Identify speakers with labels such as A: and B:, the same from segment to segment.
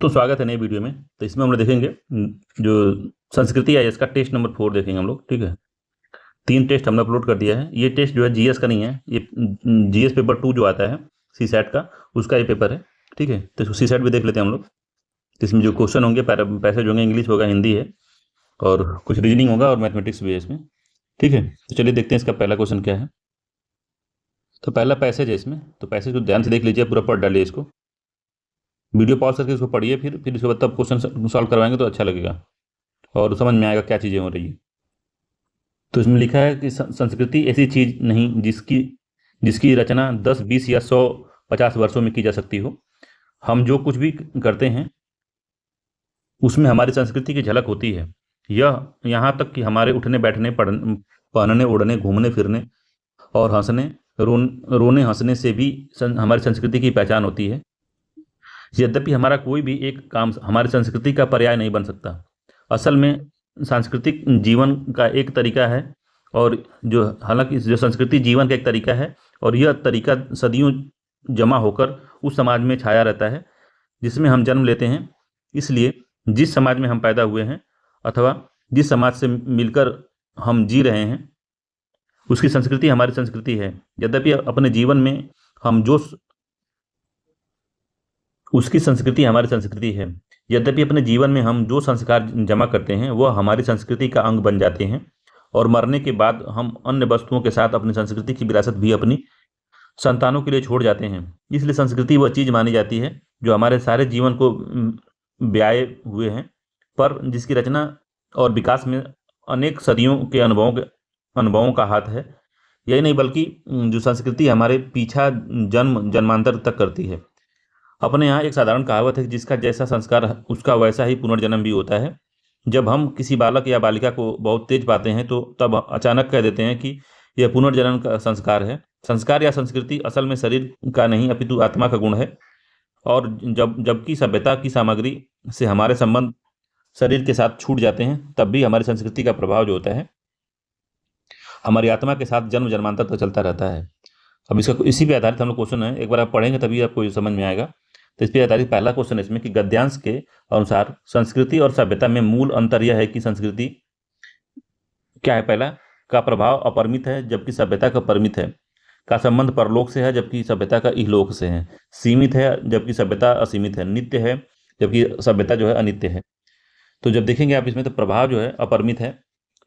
A: तो स्वागत है नई वीडियो में। तो इसमें हम लोग देखेंगे जो संस्कृति है इसका टेस्ट नंबर 4 देखेंगे हम लोग। ठीक है, 3 टेस्ट हमने अपलोड कर दिया है। ये टेस्ट जो है जीएस का नहीं है, ये जीएस पेपर 2 जो आता है सी सेट का, उसका ये पेपर है। ठीक है, तो इसको सी सेट भी देख लेते हैं हम लोग। तो इसमें जो क्वेश्चन होंगे, पैसेज होंगे, इंग्लिश होगा, हिंदी है, और कुछ रीजनिंग होगा और मैथमेटिक्स भी है इसमें। ठीक है, तो चलिए देखते हैं इसका पहला क्वेश्चन क्या है। तो पहला पैसेज है इसमें, तो पैसेज को ध्यान से देख लीजिए, पूरा पढ़ डालिए इसको, वीडियो पॉज करके इसको पढ़िए, फिर इसके बाद तब क्वेश्चन सॉल्व करवाएंगे तो अच्छा लगेगा और समझ में आएगा क्या चीज़ें हो रही है। तो इसमें लिखा है कि संस्कृति ऐसी चीज नहीं जिसकी जिसकी रचना 10, 20 या 100, 50 वर्षों में की जा सकती हो। हम जो कुछ भी करते हैं उसमें हमारी संस्कृति की झलक होती है। यह यहाँ तक कि हमारे उठने बैठने, पहनने ओढ़ने, घूमने फिरने और रोने हंसने से भी हमारी संस्कृति की पहचान होती है। यद्यपि हमारा कोई भी एक काम हमारी संस्कृति का पर्याय नहीं बन सकता। असल में सांस्कृतिक जीवन का एक तरीका है, और हालांकि जो संस्कृति जीवन का एक तरीका है, और यह तरीका सदियों जमा होकर उस समाज में छाया रहता है जिसमें हम जन्म लेते हैं। इसलिए जिस समाज में हम पैदा हुए हैं अथवा जिस समाज से मिलकर हम जी रहे हैं, उसकी संस्कृति हमारी संस्कृति है। यद्यपि अपने जीवन में हम जो उसकी संस्कृति हमारी संस्कृति है। यद्यपि अपने जीवन में हम जो संस्कार जमा करते हैं वह हमारी संस्कृति का अंग बन जाते हैं, और मरने के बाद हम अन्य वस्तुओं के साथ अपनी संस्कृति की विरासत भी अपनी संतानों के लिए छोड़ जाते हैं। इसलिए संस्कृति वह चीज़ मानी जाती है जो हमारे सारे जीवन को ब्याए हुए हैं, पर जिसकी रचना और विकास में अनेक सदियों के अनुभवों का हाथ है। यही नहीं बल्कि जो संस्कृति हमारे पीछा जन्मांतर तक करती है। अपने यहाँ एक साधारण कहावत है कि जिसका जैसा संस्कार उसका वैसा ही पुनर्जन्म भी होता है। जब हम किसी बालक या बालिका को बहुत तेज पाते हैं तो तब अचानक कह देते हैं कि यह पुनर्जन्म का संस्कार है। संस्कार या संस्कृति असल में शरीर का नहीं अपितु आत्मा का गुण है, और जबकि सभ्यता की सामग्री से हमारे संबंध शरीर के साथ छूट जाते हैं, तब भी हमारी संस्कृति का प्रभाव जो होता है हमारी आत्मा के साथ जन्म जन्मांतर तक चलता रहता है। अब इसका इसी पे आधारित हम लोग क्वेश्चन है, एक बार आप पढ़ेंगे तभी आपको समझ में आएगा। तो इस पर आधारित पहला क्वेश्चन है इसमें कि गद्यांश के अनुसार संस्कृति और सभ्यता में मूल अंतर यह है कि संस्कृति क्या है, पहला, का प्रभाव अपरिमित है जबकि सभ्यता का परिमित है। का संबंध परलोक से है जबकि सभ्यता का इहलोक से है। सीमित है जबकि सभ्यता असीमित है। नित्य है जबकि सभ्यता जो है अनित्य है। तो जब देखेंगे आप इसमें तो प्रभाव जो है अपरिमित है।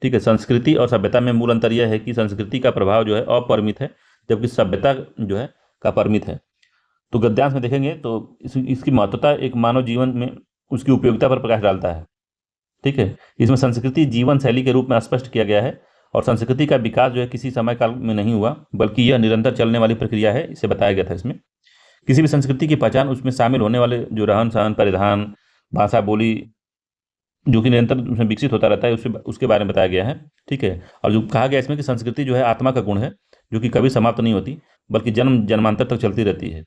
A: ठीक है, संस्कृति और सभ्यता में मूल अंतर यह है कि संस्कृति का प्रभाव जो है अपरिमित है जबकि सभ्यता जो है का परिमित है। तो गद्यांश में देखेंगे तो इसकी महत्वता एक मानव जीवन में उसकी उपयोगिता पर प्रकाश डालता है। ठीक है, इसमें संस्कृति जीवन शैली के रूप में स्पष्ट किया गया है, और संस्कृति का विकास जो है किसी समय काल में नहीं हुआ बल्कि यह निरंतर चलने वाली प्रक्रिया है, इसे बताया गया था। इसमें किसी भी संस्कृति की पहचान उसमें शामिल होने वाले जो रहन सहन, परिधान, भाषा, बोली जो कि निरंतर उसमें विकसित होता रहता है उसके बारे में बताया गया है। ठीक है, और जो कहा गया इसमें कि संस्कृति जो है आत्मा का गुण है जो कि कभी समाप्त नहीं होती बल्कि जन्म जन्मांतर तक चलती रहती है।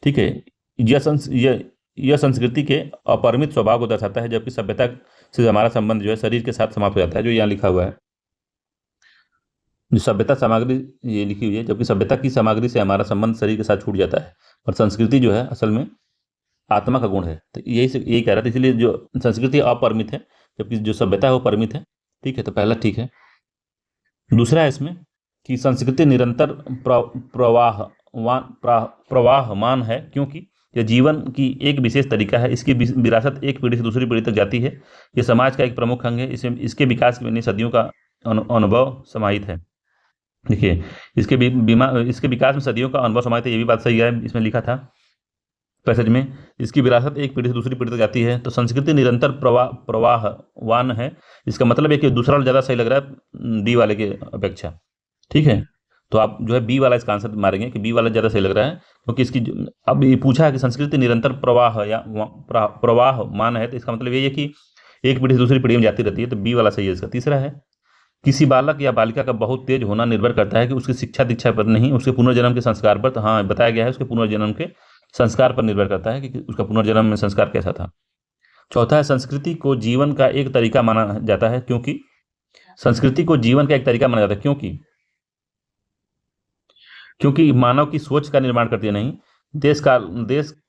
A: ठीक है, यह संस्कृति के अपरिमित स्वभाव को दर्शाता है, जबकि सभ्यता से हमारा संबंध जो है शरीर के साथ समाप्त हो जाता है, जो यहाँ लिखा हुआ है। जो सभ्यता सामग्री ये लिखी हुई है, जबकि सभ्यता की सामग्री से हमारा संबंध शरीर के साथ छूट जाता है, और संस्कृति जो है असल में आत्मा का गुण है। तो यही कह रहा था, इसलिए जो संस्कृति अपरिमित है जबकि जो सभ्यता है वो परिमित है। ठीक है, तो पहला ठीक है। दूसरा है इसमें कि संस्कृति निरंतर प्रवाहमान है क्योंकि यह जीवन की एक विशेष तरीका है। इसकी विरासत एक पीढ़ी से दूसरी पीढ़ी तक जाती है। यह समाज का एक प्रमुख अंग है। इसके विकास में सदियों का अनुभव समाहित है। देखिए, इसके विकास में सदियों का अनुभव समाहित है, ये भी बात सही है। इसमें लिखा था पैसेज में, इसकी विरासत एक पीढ़ी से दूसरी पीढ़ी तक जाती है। तो संस्कृति निरंतर प्रवाहवान है। इसका मतलब है कि दूसरा वाला ज़्यादा सही लग रहा है डी वाले के अपेक्षा। ठीक है, तो आप जो है बी वाला इसका आंसर मारेंगे कि बी वाला ज़्यादा सही लग रहा है, क्योंकि इसकी अब ये पूछा है कि संस्कृति निरंतर प्रवाहमान है, तो इसका मतलब ये है कि एक पीढ़ी से दूसरी पीढ़ी में जाती रहती है, तो बी वाला सही है इसका। तीसरा है, किसी बालक या बालिका का बहुत तेज होना निर्भर करता है कि उसकी शिक्षा दीक्षा पर नहीं, उसके पुनर्जन्म के संस्कार पर। तो हाँ, बताया गया है उसके पुनर्जन्म के संस्कार पर निर्भर करता है कि उसका पुनर्जन्म में संस्कार कैसा था। चौथा है, संस्कृति को जीवन का एक तरीका माना जाता है क्योंकि संस्कृति को जीवन का एक तरीका माना जाता है क्योंकि मानव की सोच का निर्माण करती है, नहीं देश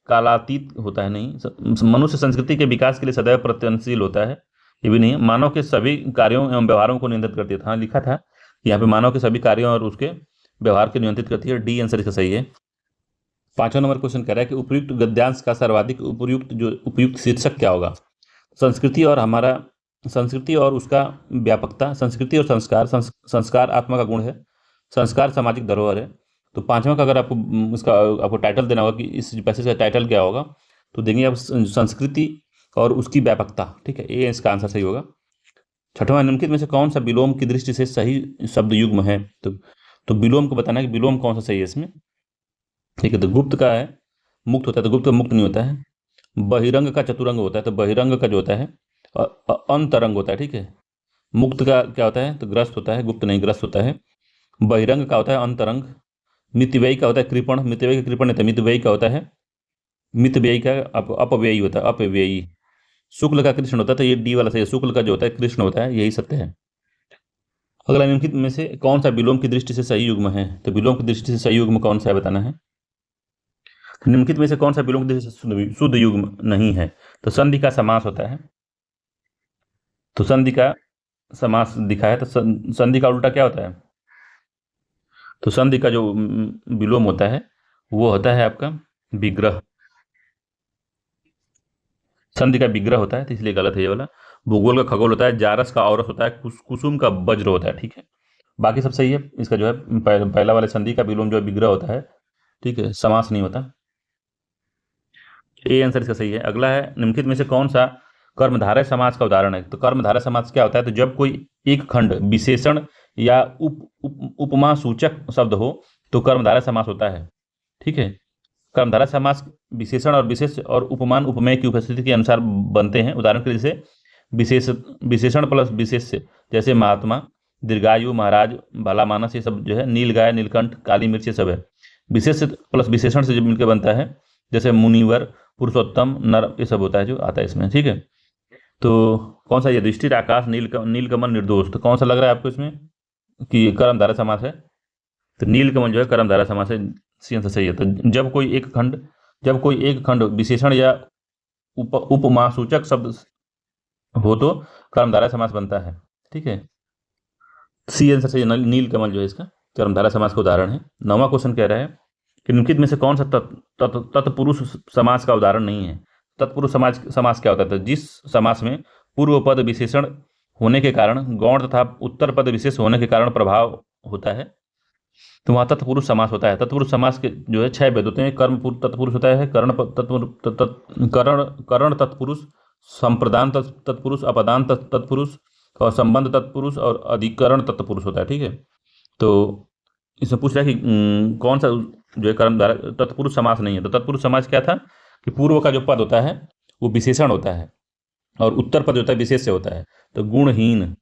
A: कालातीत होता है, नहीं। मनुष्य संस्कृति के विकास के लिए सदैव प्रयत्नशील होता है, ये भी नहीं है। मानव के सभी कार्यों एवं व्यवहारों को नियंत्रित करती है। हाँ, लिखा था यहाँ पे मानव के सभी कार्यों और उसके व्यवहार को नियंत्रित करती है। डी आंसर इसका सही है। 5वां नंबर क्वेश्चन कह रहा है कि उपयुक्त गद्यांश का सर्वाधिक उपयुक्त शीर्षक क्या होगा। संस्कृति और उसका व्यापकता, संस्कृति और संस्कार आत्मा का गुण है, संस्कार सामाजिक धरोहर है। तो 5वां का अगर आपको टाइटल देना होगा कि इस पैसेज का टाइटल क्या होगा, तो देंगे आप संस्कृति और उसकी व्यापकता। ठीक है, ये इसका आंसर सही होगा। 6वां, निम्नलिखित में से कौन सा विलोम की दृष्टि से सही शब्द युग्म है। तो विलोम को बताना है कि विलोम कौन सा सही है इसमें। ठीक है, तो गुप्त का है मुक्त होता है, तो गुप्त मुक्त नहीं होता है। बहिरंग का चतुरंग होता है, तो बहिरंग का जो होता है अंतरंग होता है। ठीक है, मुक्त का क्या होता है, तो ग्रस्त होता है, गुप्त नहीं ग्रस्त होता है। बहिरंग का होता है अंतरंग। मितव्ययी का होता है कृपण, मितव्ययी का कृपण नहीं था, मितव्ययी का होता है, मितव्ययी का अपव्ययी होता है, अपव्ययी। शुक्ल का कृष्ण होता है, तो ये डी वाला सही है, शुक्ल का जो होता है कृष्ण होता है, यही सत्य है। अगला, निम्नलिखित में से कौन सा विलोम की दृष्टि से सही युग्म है। तो विलोम की दृष्टि से सही युग्म कौन सा है बताना है। निम्नलिखित में से कौन सा विलोम की दृष्टि से शुद्ध युग्म नहीं है। तो संधि का समास होता है, तो संधि का समास दिखा है, तो संधि का उल्टा क्या होता है। तो संधि का जो विलोम होता है वो होता है आपका विग्रह। संधि का विग्रह होता है, तो इसलिए गलत है ये वाला। भूगोल का खगोल होता है, जारस का औरस होता है, कुसुम का वज्र होता है। ठीक है, बाकी सब सही है। इसका जो है पहला वाले संधि का विलोम जो विग्रह होता है, ठीक है, समास नहीं होता। ए आंसर इसका सही है। अगला है, निम्नलिखित में से कौन सा कर्मधारय समास का उदाहरण है। तो कर्मधारय समास क्या होता है, तो जब कोई एक खंड विशेषण या उपमा सूचक शब्द हो तो कर्मधारय समास होता है। ठीक है, कर्मधारय समास विशेषण और विशेष और उपमान उपमेय की उपस्थिति के अनुसार बनते हैं। उदाहरण के लिए जैसे विशेषण प्लस विशेष्य, जैसे महात्मा, दीर्घायु, महाराज, भला मानस, ये सब जो है, नील गाय, नीलकंठ, काली मिर्च, ये सब है। विशेष प्लस विशेषण से जब मिलकर बनता है, जैसे मुनिवर, पुरुषोत्तम, नर, ये सब होता है जो आता है इसमें। ठीक है, तो कौन सा, युधिष्ठिर, आकाश, नीलकमल, निर्दोष, तो कौन सा लग रहा है आपको इसमें कि कर्मधारय समास है। तो नीलकमल जो है कर्मधारय समास है, सी आंसर सही है। तो जब कोई एक खंड विशेषण या उपमासूचक शब्द हो तो कर्मधारय समास बनता है। ठीक है, सी आंसर सही है, नीलकमल जो है इसका कर्मधारय समास का उदाहरण है। 9वां क्वेश्चन कह रहा है कि निम्नलिखित में से कौन सा तत्पुरुष समास का उदाहरण नहीं है। तत्पुरुष समास क्या होता है, तो जिस समास में पूर्व पद विशेषण होने के कारण गौण तथा उत्तर पद विशेष होने के कारण प्रभाव होता है, तो वहाँ तत्पुरुष समास होता है। तत्पुरुष समास के जो है 6 भेद होते हैं। कर्म तत्पुरुष होता है, करण तत्पुरुष, संप्रदान तत्पुरुष, अपदान तत्पुरुष, और संबंध तत्पुरुष, और अधिकरण तत्पुरुष होता है। ठीक है, तो इसमें पूछ रहा है कि कौन सा जो है कर्मधारय तत्पुरुष समास नहीं है। तो तत्पुरुष समास क्या था कि पूर्व का जो पद होता है वो विशेषण होता है और उत्तर पद होता है विशेष से होता है। तो गुणहीन,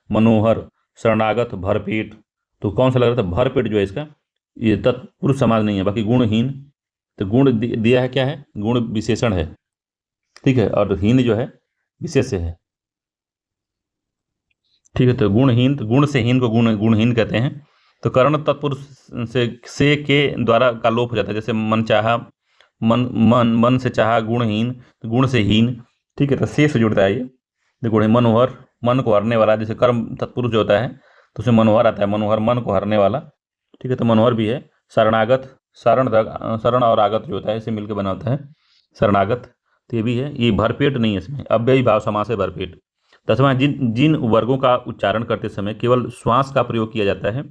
A: मनोहर, शरणागत, भरपेट, तो कौन सा लग रहा था, भरपेट जो है इसका ये तत्पुरुष समास नहीं है। बाकी गुणहीन, तो गुण दिया है, क्या है, गुण विशेषण है। ठीक है, और हीन जो है विशेष है। ठीक है, तो गुणहीन, तो गुण से हीन को गुणहीन कहते हैं। तो करण तत्पुरुष से के द्वारा का लोप हो जाता है, जैसे मन चाहा, मन से चाहा, गुणहीन, तो गुण से हीन। ठीक है, तो से जुड़ता है ये, तो गुण, मनोहर, मन को हरने वाला, जैसे कर्म तत्पुरुष जो होता है तो उसमें मनोहर आता है, मनोहर मन को हरने वाला। ठीक है, तो मनोहर भी है। शरणागत, शरण और आगत जो होता है इसे मिलकर बना होता है शरणागत, तो ये भी है। ये भरपेट नहीं है, इसमें अव्ययी भाव समास है भरपेट। 10वां, जिन वर्गों का उच्चारण करते समय केवल श्वास का प्रयोग किया जाता है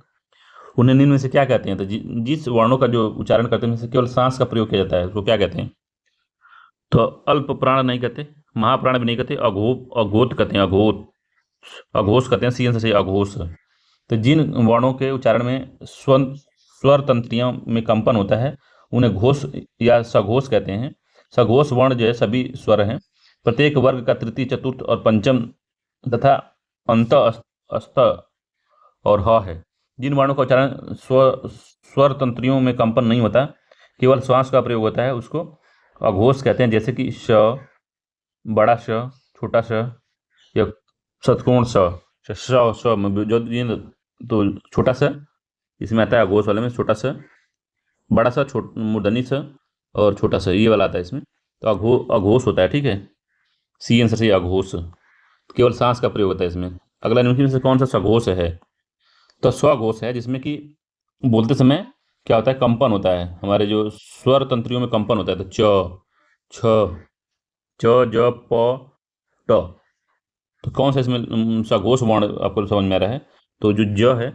A: उन्हें निम्न में से क्या कहते हैं। तो जिस वर्णों का जो उच्चारण करते हैं केवल सांस का प्रयोग किया जाता है उसको क्या कहते हैं। तो अल्प प्राण नहीं कहते, महाप्राण भी नहीं कहते, अघोत कहते हैं, अघोष कहते हैं, सी आंसर सही अघोष। तो जिन वर्णों के उच्चारण में स्वर तंत्रियों में कंपन होता है उन्हें घोष या सघोष कहते हैं। सघोष वर्ण जो है सभी स्वर हैं। प्रत्येक वर्ग का तृतीय, चतुर्थ और पंचम तथा अंत, अस्त और ह है। जिन वर्णों का उच्चारण स्वर तंत्रियों में कंपन नहीं होता, केवल श्वास का प्रयोग होता है, उसको अघोष कहते हैं। जैसे कि श, बड़ा श, छोटा श, या षटकोण जो तो छोटा सा इसमें आता है अघोष वाले में, छोटा सा, बड़ा सा, मूर्धनी सा, और छोटा सा ये वाला आता है इसमें। तो अघोष होता है, ठीक है। सी आंसर सही, अघोष। केवल सांस का प्रयोग होता है इसमें। अगला निम्नलिखित में से कौन सा सघोष है? तो स्वघोष है, जिसमें कि बोलते समय क्या होता है, कंपन होता है, हमारे जो स्वर तंत्रियों में कंपन होता है। तो च, छ, च, ज, प, ट। तो कौन सा इसमें सघोष वर्ण आपको समझ में आ रहा है? तो जो ज है,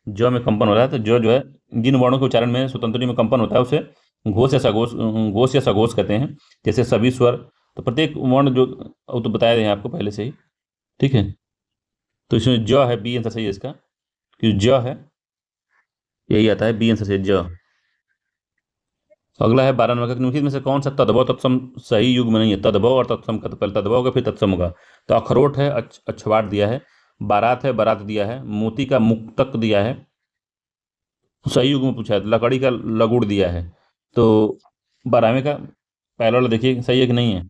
A: ज में कंपन हो रहा है। तो ज जो है, जिन वर्णों के उच्चारण में स्वतंत्री में कंपन होता है उसे घोष या सघोष, घोष या सघोष कहते हैं। जैसे सभी स्वर, तो प्रत्येक वर्ण जो वो तो बताया हैं आपको पहले से ही, ठीक है। तो इसमें ज है, बी आंसर सही है इसका, कि ज है, यही आता है, बी आंसर सही ज। अगला है 12 नंबर का, निम्नलिखित में से कौन सा तद्भव तत्सम सही युग्म नहीं है? तद्भव और तत्सम का, तो पहले तद्भव होगा फिर तत्सम होगा। तो अखरोट है, अक्षवाट दिया है। बारात है, बारात दिया है। मोती का मुक्तक दिया है, सही युग्म पूछा है। तो लकड़ी का लगुड़ दिया है। तो 12वें का पहला वाला देखिए सही है कि नहीं है।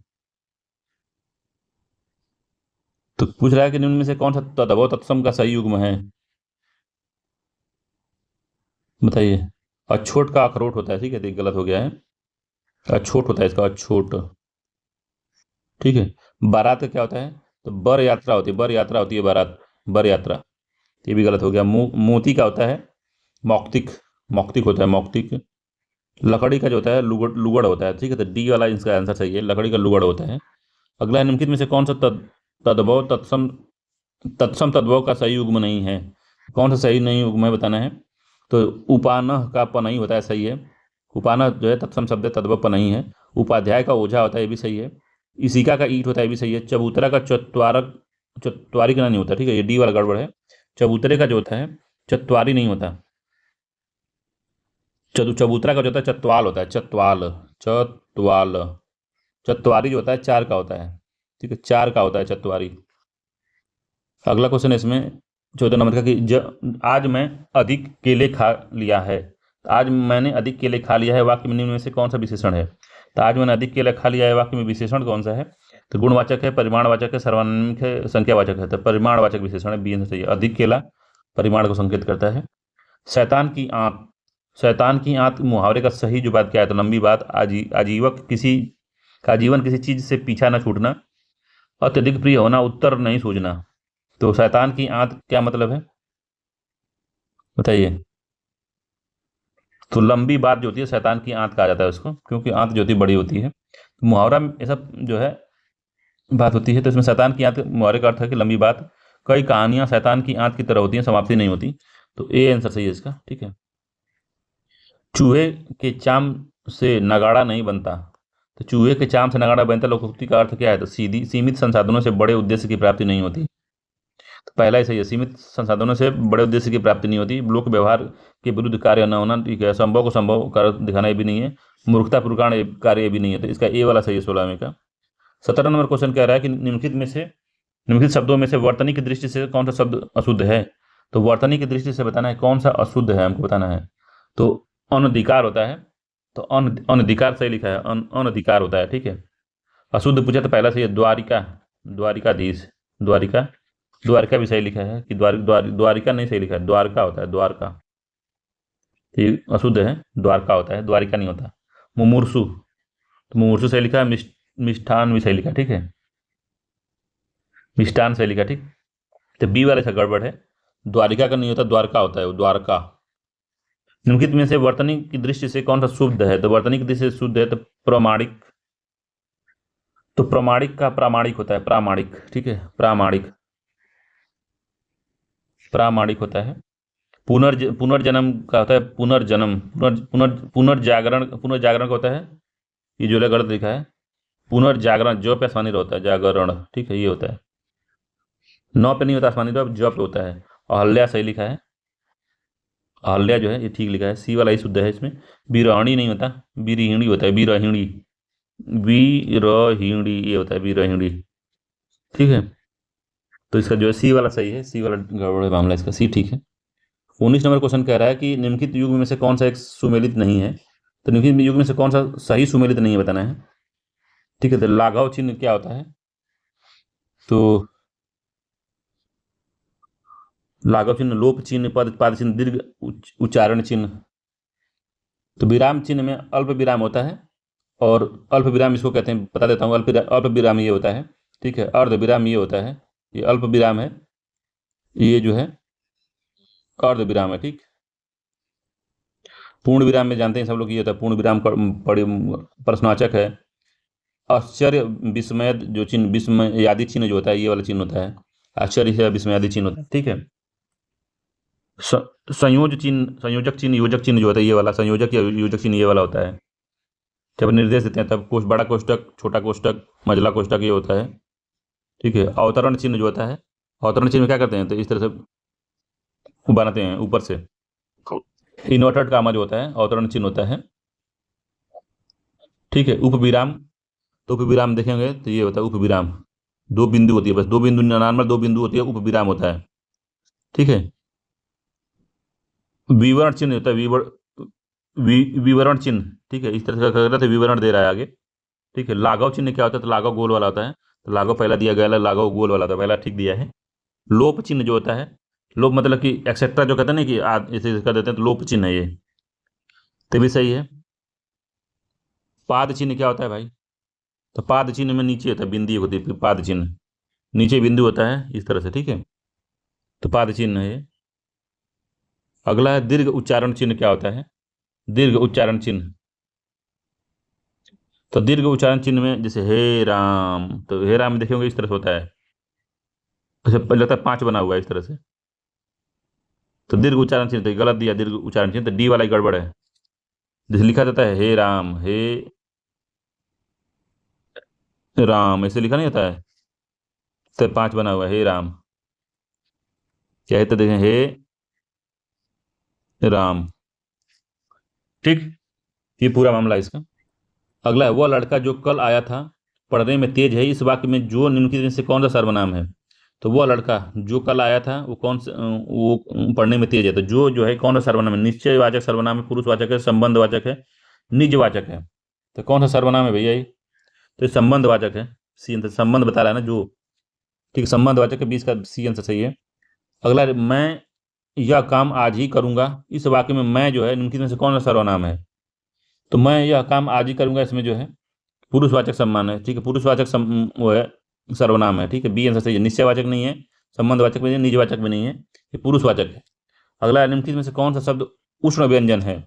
A: तो पूछ रहा है कि निम्न में से कौन सा तद्भव तत्सम का सही युग्म है, बताइए। अछोट का अखरोट होता है, ठीक है, तो ये गलत हो गया है। अछोट होता है इसका, अछोट, ठीक है। बारात का क्या होता है? तो बर यात्रा होती है, बर यात्रा होती है बारात, बर यात्रा। तो ये भी गलत हो गया। मोती का होता है मौक्तिक, मौक्तिक होता है, मौक्तिक। लकड़ी का जो होता है लुगड़, लुगड़ होता है, ठीक है। तो डी वाला इसका आंसर सही है, लकड़ी का लुगड़ होता है। अगला है, निम्नलिखित में से कौन सा तद्भव तत्सम, तत्सम तद्भव का सही युग्म नहीं है? कौन सा सही नहीं युग्म है बताना है। तो उपानह का प नहीं होता है, सही है। उपानह जो है तत्सम शब्द है, तद्भव प नहीं है। उपाध्याय का ओझा होता है, ये भी सही है। इसिका का ईट होता है, ये भी सही है। चबूतरा का चत्वारक, चत्वारी का नहीं होता, ठीक है, ये डी वाला गड़बड़ है। चबूतरे का जो होता है चत्वारी नहीं होता। चबूतरा का जो होता है चतवाल होता है, चतवाल, चतवाल। चतवारी जो होता है चार का होता है, ठीक है, चार का होता है चतवारी। अगला क्वेश्चन है इसमें 14 नंबर का, कि आज मैं अधिक केले खा लिया है। तो आज मैंने अधिक केले खा लिया है वाक्य में निम्न में से कौन सा विशेषण है? तो आज मैंने अधिक केले खा लिया है वाक्य में विशेषण कौन सा है? तो गुणवाचक है, परिमाणवाचक है, सर्वनामिक है, संख्यावाचक है। तो परिमाणवाचक विशेषण है, बी आंसर सही है। अधिक केला परिमाण को संकेत करता है। शैतान की आंत, शैतान की आंत मुहावरे का सही जो बात क्या है? तो लंबी बात, आजीवक किसी का जीवन किसी चीज से पीछा न छूटना, अत्यधिक प्रिय होना, उत्तर नहीं सूझना। तो शैतान की आंत क्या मतलब है, बताइए। तो लंबी बात जो होती है शैतान की आंत कहा जाता है उसको, क्योंकि आंत जो होती है बड़ी होती है। तो मुहावरा में ये सब जो है बात होती है। तो इसमें शैतान की आंत मुहावरे का अर्थ है कि लंबी बात। कई कहानियां शैतान की आंत की तरह होती हैं, समाप्ति नहीं होती। तो ए आंसर सही है इसका, ठीक है। चूहे के चाम से नगाड़ा नहीं बनता। तो चूहे के चाम से नगाड़ा बनता, लोकोक्ति का अर्थ क्या है? तो सीधी सीमित संसाधनों से बड़े उद्देश्य की प्राप्ति नहीं होती। तो पहला ही सही है, सीमित संसाधनों से बड़े उद्देश्य की प्राप्ति नहीं होती। लोक व्यवहार के विरुद्ध कार्य न होना, ठीक है। संभव को संभव कर दिखाना, ये भी नहीं है। मूर्खतापूर्ण कार्य, ये भी नहीं है। तो इसका ए वाला सही है 16वें का। 17 नंबर क्वेश्चन कह रहा है कि निम्नलिखित शब्दों में से वर्तनी की दृष्टि से कौन सा शब्द अशुद्ध है? तो वर्तनी की दृष्टि से बताना है कौन सा अशुद्ध है, हमको बताना है। तो अनधिकार होता है। तो अनधिकार सही लिखा है, अनधिकार होता है, ठीक है। अशुद्ध पूछा तो पहला सही है द्वारिका, द्वारिकाधीश, द्वारिका। द्वारका भी सही लिखा है कि द्वारिका नहीं सही लिखा है, द्वारका होता है, द्वारका। तो ये अशुद्ध है, द्वारका होता है, द्वारिका नहीं होता। मुमूर्षु, तो मुमूर्षु सही लिखा है। मिष्ठान भी सही लिखा, ठीक है, मिष्ठान सही लिखा, ठीक। तो बी वाले से गड़बड़ है, द्वारिका का नहीं होता, द्वारका होता है वो, द्वारका। निम्नलिखित में से वर्तनी की दृष्टि से कौन सा शुद्ध है? तो वर्तनी की दृष्टि से शुद्ध है तो प्रमाणिक। तो प्रमाणिक का प्रामाणिक होता है, प्रामाणिक, ठीक है, प्रामाणिक, प्रामाणिक होता है। पुनर्जन्म का होता है पुनर्जन्म, पुनर्जागरण, पुनर्जागरण का होता है, ये जो गलत लिखा है, पुनर्जागरण जो पे आसानी होता है, जागरण, ठीक है, ये होता है। नौ पे नहीं होता आसमानी, तो जो पे होता है। अहल्या सही लिखा है, अहल्या जो है ये ठीक लिखा है, सी वाला ही शुद्ध है इसमें। बीरहणी नहीं होता, बीरहिणी होता है, बीरहिणी, बीरहिणी ये होता है, बीरहिणी, ठीक है। तो इसका जो है सी वाला सही है, सी वाला गड़बड़ है मामला, इसका सी ठीक है। 19 नंबर क्वेश्चन कह रहा है कि निम्नलिखित युग में से कौन सा एक सुमेलित नहीं है? तो निम्नलिखित युग में से कौन सा सही सुमेलित नहीं है बताना है, ठीक है। तो लाघव चिन्ह क्या होता है? तो लाघव चिन्ह लोप चिन्ह, पद चिन्ह, दीर्घ उच्चारण चिन्ह। तो विराम चिन्ह में अल्प विराम होता है और अल्प विराम इसको कहते हैं, बता देता हूँ। अल्प विराम ये होता है, ठीक है। अर्ध विराम ये होता है, ये अल्प विराम है, ये जो है अर्ध विराम है, ठीक। पूर्ण विराम में जानते हैं सब लोग, ये होता है पूर्ण विराम प्रश्नवाचक है। आश्चर्य विस्मय जो चिन्ह, विस्मय आदि चिन्ह जो होता है, ये वाला चिन्ह होता है, आश्चर्य है विस्मय आदि चिन्ह होता है, ठीक है। संयोजक चिन्ह, योजक चिन्ह जो होता है, ये वाला संयोजक या योजक चिन्ह ये वाला होता है। जब निर्देश देते हैं तब बड़ा कोष्टक, छोटा कोष्टक, मझला कोष्टक ये होता है, ठीक है। अवतरण चिन्ह जो होता है, अवतरण चिन्ह में क्या करते हैं, तो इस तरह से बनाते हैं ऊपर से। इन्वर्टेड कामा जो होता है अवतरण चिन्ह होता है, ठीक है। उपविराम, तो उपविराम देखेंगे तो ये होता है उपविराम, दो बिंदु होती है, बस दो बिंदु, नॉर्मल दो बिंदु होती है, उपविराम होता है, ठीक है। विवरण चिन्ह होता है, विवरण चिन्ह, ठीक है। इस तरह से कर रहे थे, विवरण दे रहा है आगे, ठीक है। लाघव चिन्ह क्या होता है, तो लाघव गोल वाला होता है, तो लाघव पहला दिया गया, लाघव गोल वाला था, पहला ठीक दिया है। लोप चिन्ह जो होता है, लोप मतलब कि एक्सेट्रा जो कहते हैं ना कि ऐसे कर देते हैं, तो लोप चिन्ह है ये, तो भी सही है। पाद चिन्ह क्या होता है भाई, तो पाद चिन्ह में नीचे होता है, बिंदी होती है पाद चिन्ह, नीचे बिंदु होता है इस तरह से, ठीक है। तो पाद चिन्ह है ये। अगला है दीर्घ उच्चारण चिन्ह क्या होता है, दीर्घ उच्चारण चिन्ह, तो दीर्घ उच्चारण चिन्ह में जैसे हे राम, तो हे राम देखेंगे इस तरह से होता है, अच्छा लगता है 5 बना हुआ है इस तरह से, तो दीर्घ उच्चारण चिन्ह, तो गलत दिया दीर्घ उच्चारण चिन्ह, तो डी वाला ही गड़बड़ है। जैसे लिखा जाता है हे राम, हे राम, ऐसे लिखा नहीं होता है, तो 5 बना हुआ है हे राम, क्या है, तो देखें हे राम, ठीक। ये पूरा मामला है इसका। अगला है वह लड़का जो कल आया था पढ़ने में तेज है, इस वाक्य में जो निम्नलिखित में से कौन सा सर्वनाम है, तो वह लड़का जो कल आया था वो वो पढ़ने में तेज है, तो जो है कौन सा सर्वनाम है, निश्चयवाचक सर्वनाम है, पुरुषवाचक है, संबंधवाचक है, निजवाचक है, तो कौन सा सर्वनाम है भैया ये, तो संबंधवाचक है, सी आंसर, संबंध बता रहा है ना जो, ठीक, संबंधवाचक है, 20 का सी आंसर सही है। अगला मैं यह काम आज ही करूंगा, इस वाक्य में मैं जो है निम्नलिखित में से कौन सा सर्वनाम है, तो मैं यह काम आज ही करूंगा, इसमें जो है पुरुषवाचक सम्मान है, ठीक है, पुरुषवाचक वो है सर्वनाम है, ठीक है, बी आंसर सही है। निश्चयवाचक नहीं है, संबंधवाचक भी नहीं है, निजवाचक भी नहीं है, ये पुरुषवाचक है। अगला निम्नलिखित में से कौन सा शब्द उष्ण व्यंजन है,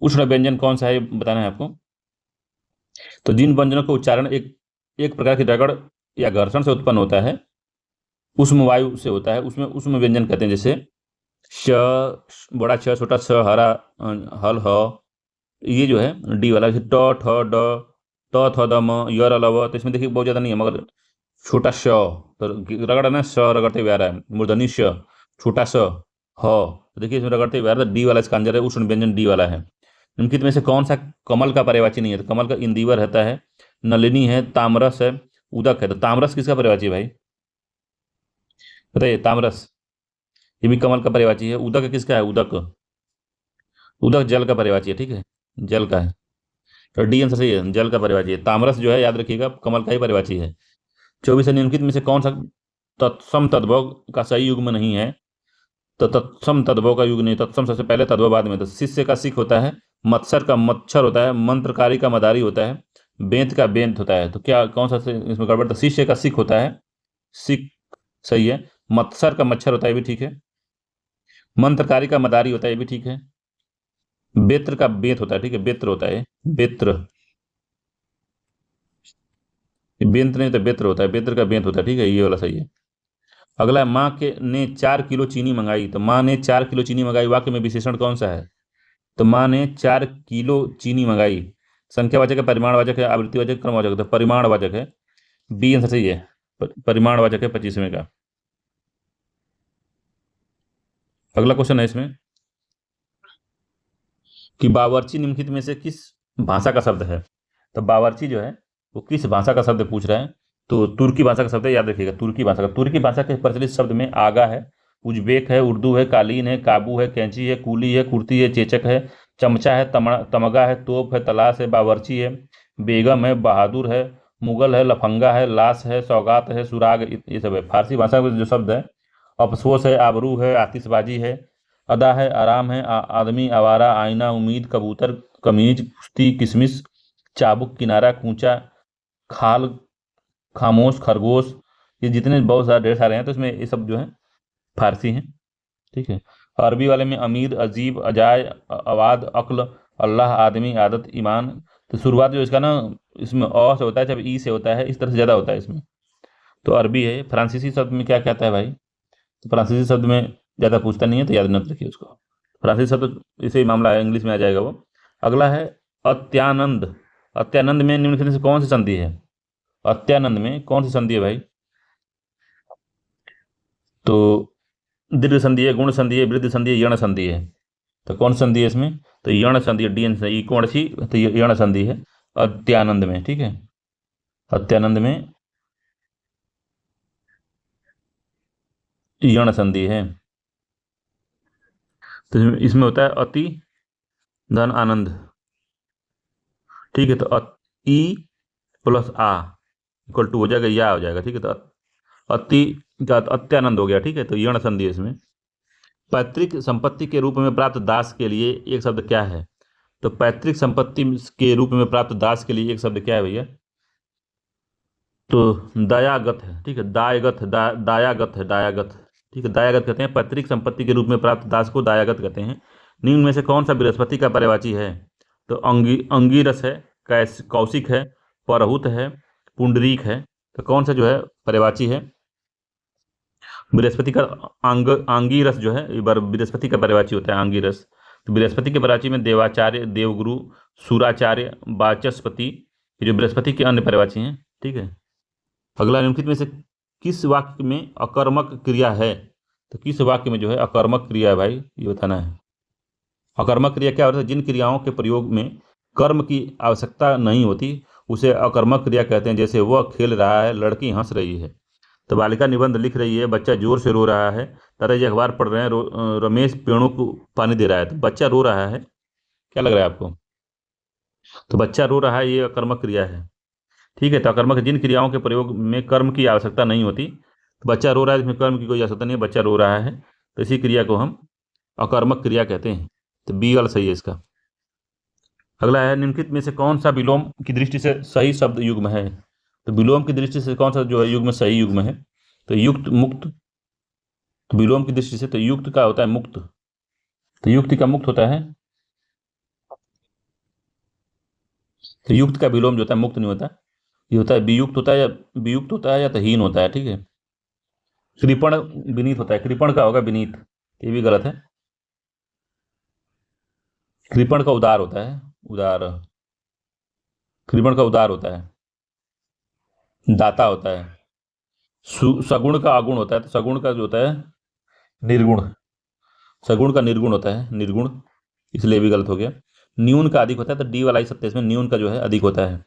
A: उष्ण व्यंजन कौन सा है बताना है आपको, तो जिन व्यंजनों का उच्चारण एक प्रकार की रगड़ या घर्षण से उत्पन्न होता है, उष्म वायु से होता है, उसमें उष्म व्यंजन कहते हैं, जैसे श, बड़ा छ, छोटा छ, हरा हल ह, ये जो है डी वाला, जैसे ट ठ ड त थ द म य र ल व, तो इसमें देखिए बहुत ज़्यादा नहीं है, मगर छोटा श, तो रगड़ ना, स रगड़ते हुए आ रहा है, मूर्धनी श, छोटा स, ह, तो देखिए इसमें रगड़ते हुए आ रहा है, डी वाला इसका आंसर है, उष्ण व्यंजन डी वाला है। निम्नलिखित में से कौन सा कमल का पर्यायवाची नहीं है, तो कमल का इंदिवर रहता है, नलिनी है, तामरस है, उदक है, तो तामरस किसका पर्यायवाची है भाई, बताइए, तामरस ये भी कमल का पर्यायवाची है। उदक किसका है, उदक, उदक जल का पर्यायवाची है, ठीक है, जल का है, तो डी आंसर सही है, जल का पर्यायवाची है। तामरस जो है याद रखिएगा कमल का ही पर्यायवाची है। 24 निम्नलिखित में से कौन सा तत्सम तद्भव का सही युग्म नहीं है, तो तत्सम तद्भव का युग नहीं, तत्सम सबसे पहले, तद्भव बाद में, तो शिष्य का सिख होता है, मत्सर का मच्छर होता है, मंत्रकारी का मदारी होता है, बेंत का बेंत होता है, तो क्या कौन सा इसमें गड़बड़, तो शिष्य का सिख होता है, सिख सही है, मत्सर का मच्छर होता है, ये भी ठीक है, मंत्रकारी का मदारी होता है, ये भी ठीक है, बेत्र का बेत होता है, ठीक है, बेत्र होता है, बेत्र, बेंत नहीं होता, बेत्र होता है, बेत्र का बेंत होता है, ठीक है, ये वाला सही है। अगला, माँ के ने 4 किलो चीनी मंगाई, तो माँ ने 4 किलो चीनी मंगाई, वाक्य में विशेषण कौन सा है, तो माँ ने 4 किलो चीनी मंगाई, संख्यावाचक है, परिमाणवाचक है, आवृत्तिवाचक, क्रमवाचक, तो परिमाणवाचक है, बी आंसर सही है, परिमाणवाचक है 25वें का। अगला क्वेश्चन है इसमें कि बावर्ची निम्नलिखित में से किस भाषा का शब्द है, तो बावर्ची जो है वो किस भाषा का शब्द पूछ रहा है, तो तुर्की भाषा का शब्द है, याद रखिएगा, तुर्की भाषा का। तुर्की भाषा के प्रचलित शब्द में आगा है, उज्बेक है, उर्दू है, कालीन है, काबू है, कैंची है, कूली है, कुर्ती है, चेचक है, चमचा है, तमगा है, तोप है, तलाश है, बावर्ची है, बेगम है, बहादुर है, मुगल है, लफंगा है, लाश है, सौगात है, सुराग, ये सब है। फारसी भाषा में जो शब्द है, अफसोस है, आबरू है, आतिशबाजी है, अदा है, आराम है, आदमी, आवारा, आईना, उम्मीद, कबूतर, कमीज, कुश्ती, किशमिश, चाबुक, किनारा, कूचा, खाल, खामोश, खरगोश, ये जितने बहुत सारे ढेर सारे हैं, तो इसमें ये सब जो है फारसी हैं। ठीक है। अरबी वाले में अमीर, अजीब, अजाय, अवाद, अक्ल, अल्लाह, आदमी, आदत, ईमान। तो शुरुआत जो इसका ना, इसमें अ से होता है, जब ई से होता है, इस तरह से ज़्यादा होता है इसमें। तो अरबी है। फ्रांसीसी शब्द में क्या कहता है भाई? तो फ्रांसीसी शब्द में ज़्यादा पूछता नहीं है, तो याद मत रखिए उसको। फ्रांसीसी शब्द इसे ही मामला है, इंग्लिश में आ जाएगा वो। अगला है अत्यानंद। अत्यानंद में निम्नलिखित में से कौन सी संधि है? अत्यानंद में कौन सी संधि है भाई? तो दीर्घ संधि है, गुण संधि है, वृद्धि संधि है, यण संधि है। तो कौन संधि है इसमें? तो यण संधि है, डी ई कोण सी, तो यण संधि है अत्यानंद में। ठीक है। अत्यानंद में यण संधि है। तो इसमें होता है अति धन आनंद। ठीक है। तो ई प्लस आ इक्वल टू हो जाएगा, या हो जाएगा। ठीक है। तो अति का अत्यानंद हो गया। ठीक है। तो यण संधि है इसमें। पैतृक संपत्ति के रूप में प्राप्त दास के लिए एक शब्द क्या है? तो पैतृक संपत्ति के रूप में प्राप्त दास के लिए एक शब्द क्या है भैया? तो दायागत है। ठीक है। दायगत, दायागत है, दायागत। ठीक है। दायागत कहते हैं, पैतृक संपत्ति के रूप में प्राप्त दास को दायागत कहते हैं। निम्न में से कौन सा बृहस्पति का पर्यायवाची है? तो अंगिरस है, कौशिक है, परहुत है, पुंडरीक है। तो कौन सा जो है पर्यायवाची है? बृहस्पति का आंगिरस जो है, एक बार बृहस्पति का पर्यायवाची होता है आंगिरस। तो बृहस्पति के पर्यायवाची में देवाचार्य, देवगुरु, सुराचार्य, वाचस्पति, ये जो बृहस्पति के अन्य पर्यायवाची हैं। ठीक है। अगला, निम्नलिखित में से किस वाक्य में अकर्मक क्रिया है? तो किस वाक्य में जो है अकर्मक क्रिया है भाई, ये बताना है। अकर्मक क्रिया क्या होता है? जिन क्रियाओं के प्रयोग में कर्म की आवश्यकता नहीं होती उसे अकर्मक क्रिया कहते हैं। जैसे वह खेल रहा है, लड़की हंस रही है। तो बालिका निबंध लिख रही है, बच्चा जोर से रो रहा है। ताराजी अखबार पढ़ रहे हैं, रमेश पेड़ों को पानी दे रहा है। तो बच्चा रो रहा है, क्या लग रहा है आपको? तो बच्चा रो रहा है, ये अकर्मक क्रिया है। ठीक है। तो अकर्मक जिन क्रियाओं के प्रयोग में कर्म की आवश्यकता नहीं होती, तो बच्चा रो रहा है, इसमें कर्म की कोई आवश्यकता नहीं है, बच्चा रो रहा है, तो इसी क्रिया को हम अकर्मक क्रिया कहते हैं। तो बी वाला सही है इसका। अगला है, निम्नलिखित में से कौन सा विलोम की दृष्टि से सही शब्द युग्म है? तो विलोम की दृष्टि से कौन सा जो है युग्म सही युग्म है? तो युक्त, मुक्त। तो विलोम की दृष्टि से तो युक्त का होता है मुक्त। तो युक्ति का मुक्त होता है। तो युक्त का विलोम जो होता है मुक्त नहीं होता, ये होता है वियुक्त होता है, या वियुक्त होता है, या तो हीन होता है। ठीक है। कृपण विनीत होता है, कृपण का होगा विनीत, ये भी गलत है। कृपण का उदार होता है, उदार। कृपण का उदार होता है, दाता होता है। सगुण का अगुण होता है, तो सगुण का जो होता है निर्गुण। सगुण का निर्गुण होता है, निर्गुण, इसलिए भी गलत हो गया। न्यून का अधिक होता है, तो डी वाला ही सत्य, इसमें न्यून का जो है अधिक होता है।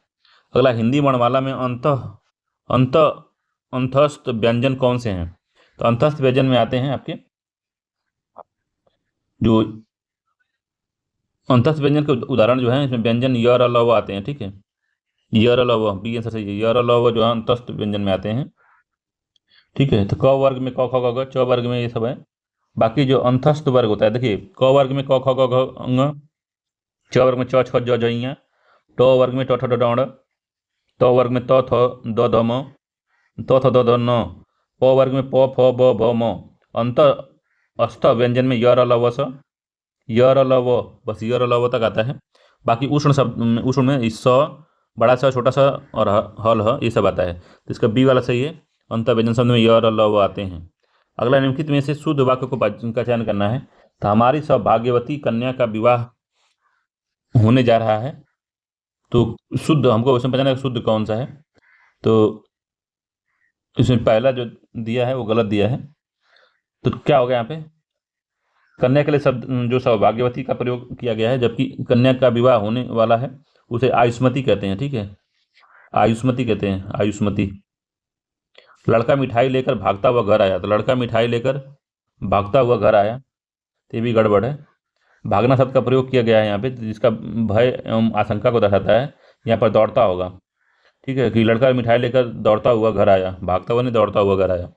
A: अगला, हिंदी वर्णमाला में अंत अंत अंतस्थ व्यंजन कौन से हैं? तो अंतस्थ व्यंजन में आते हैं आपके जो अंतस्थ व्यंजन के उदाहरण जो है, इसमें व्यंजन य र ल व आते हैं। ठीक है। य र ल व, बी आंसर सही है। य र ल व जो है अंतस्थ व्यंजन में आते हैं। ठीक है। तो क वर्ग में क ख ग घ, च वर्ग में ये सब है। बाकी जो अंतस्थ वर्ग होता है, देखिए क वर्ग में क ख ग घ ङ, च वर्ग में च छ ज झ ञ, ट वर्ग में ट ठ ड ढ ण, त वर्ग में त थ द ध म, त थ द ध न, प वर्ग में प फ ब भ म। अंत अस्थ व्यंजन में य र ल व स, य र ल व, बस य र ल व तक आता है। बाकी उष्ण शब्द, उष्ण में स, बड़ा सा, छोटा सा और हल ह, ये सब आता है। तो इसका बी वाला सही है। अंत व्यंजन शब्द में य र ल व आते हैं। अगला, निम्नलिखित में से शुद्ध वाक्य का चयन करना है। तो हमारी सौभाग्यवती कन्या का विवाह होने जा रहा है। तो शुद्ध हमको उसमें पता नहीं शुद्ध कौन सा है। तो इसमें पहला जो दिया है वो गलत दिया है। तो क्या होगा यहाँ पे? कन्या के लिए शब्द जो सौभाग्यवती का प्रयोग किया गया है, जबकि कन्या का विवाह होने वाला है उसे आयुष्मती कहते हैं। ठीक है। आयुष्मती कहते हैं, आयुष्मती। लड़का मिठाई लेकर भागता हुआ घर आया। तो लड़का मिठाई लेकर भागता हुआ घर आया, तो ये भी गड़बड़ है। भागना शब्द का प्रयोग किया गया है यहाँ पे, जिसका भय एवं आशंका को दर्शाता है। यहाँ पर दौड़ता होगा। ठीक है। कि लड़का मिठाई लेकर दौड़ता हुआ घर आया, भागता हुआ नहीं, दौड़ता हुआ घर आया,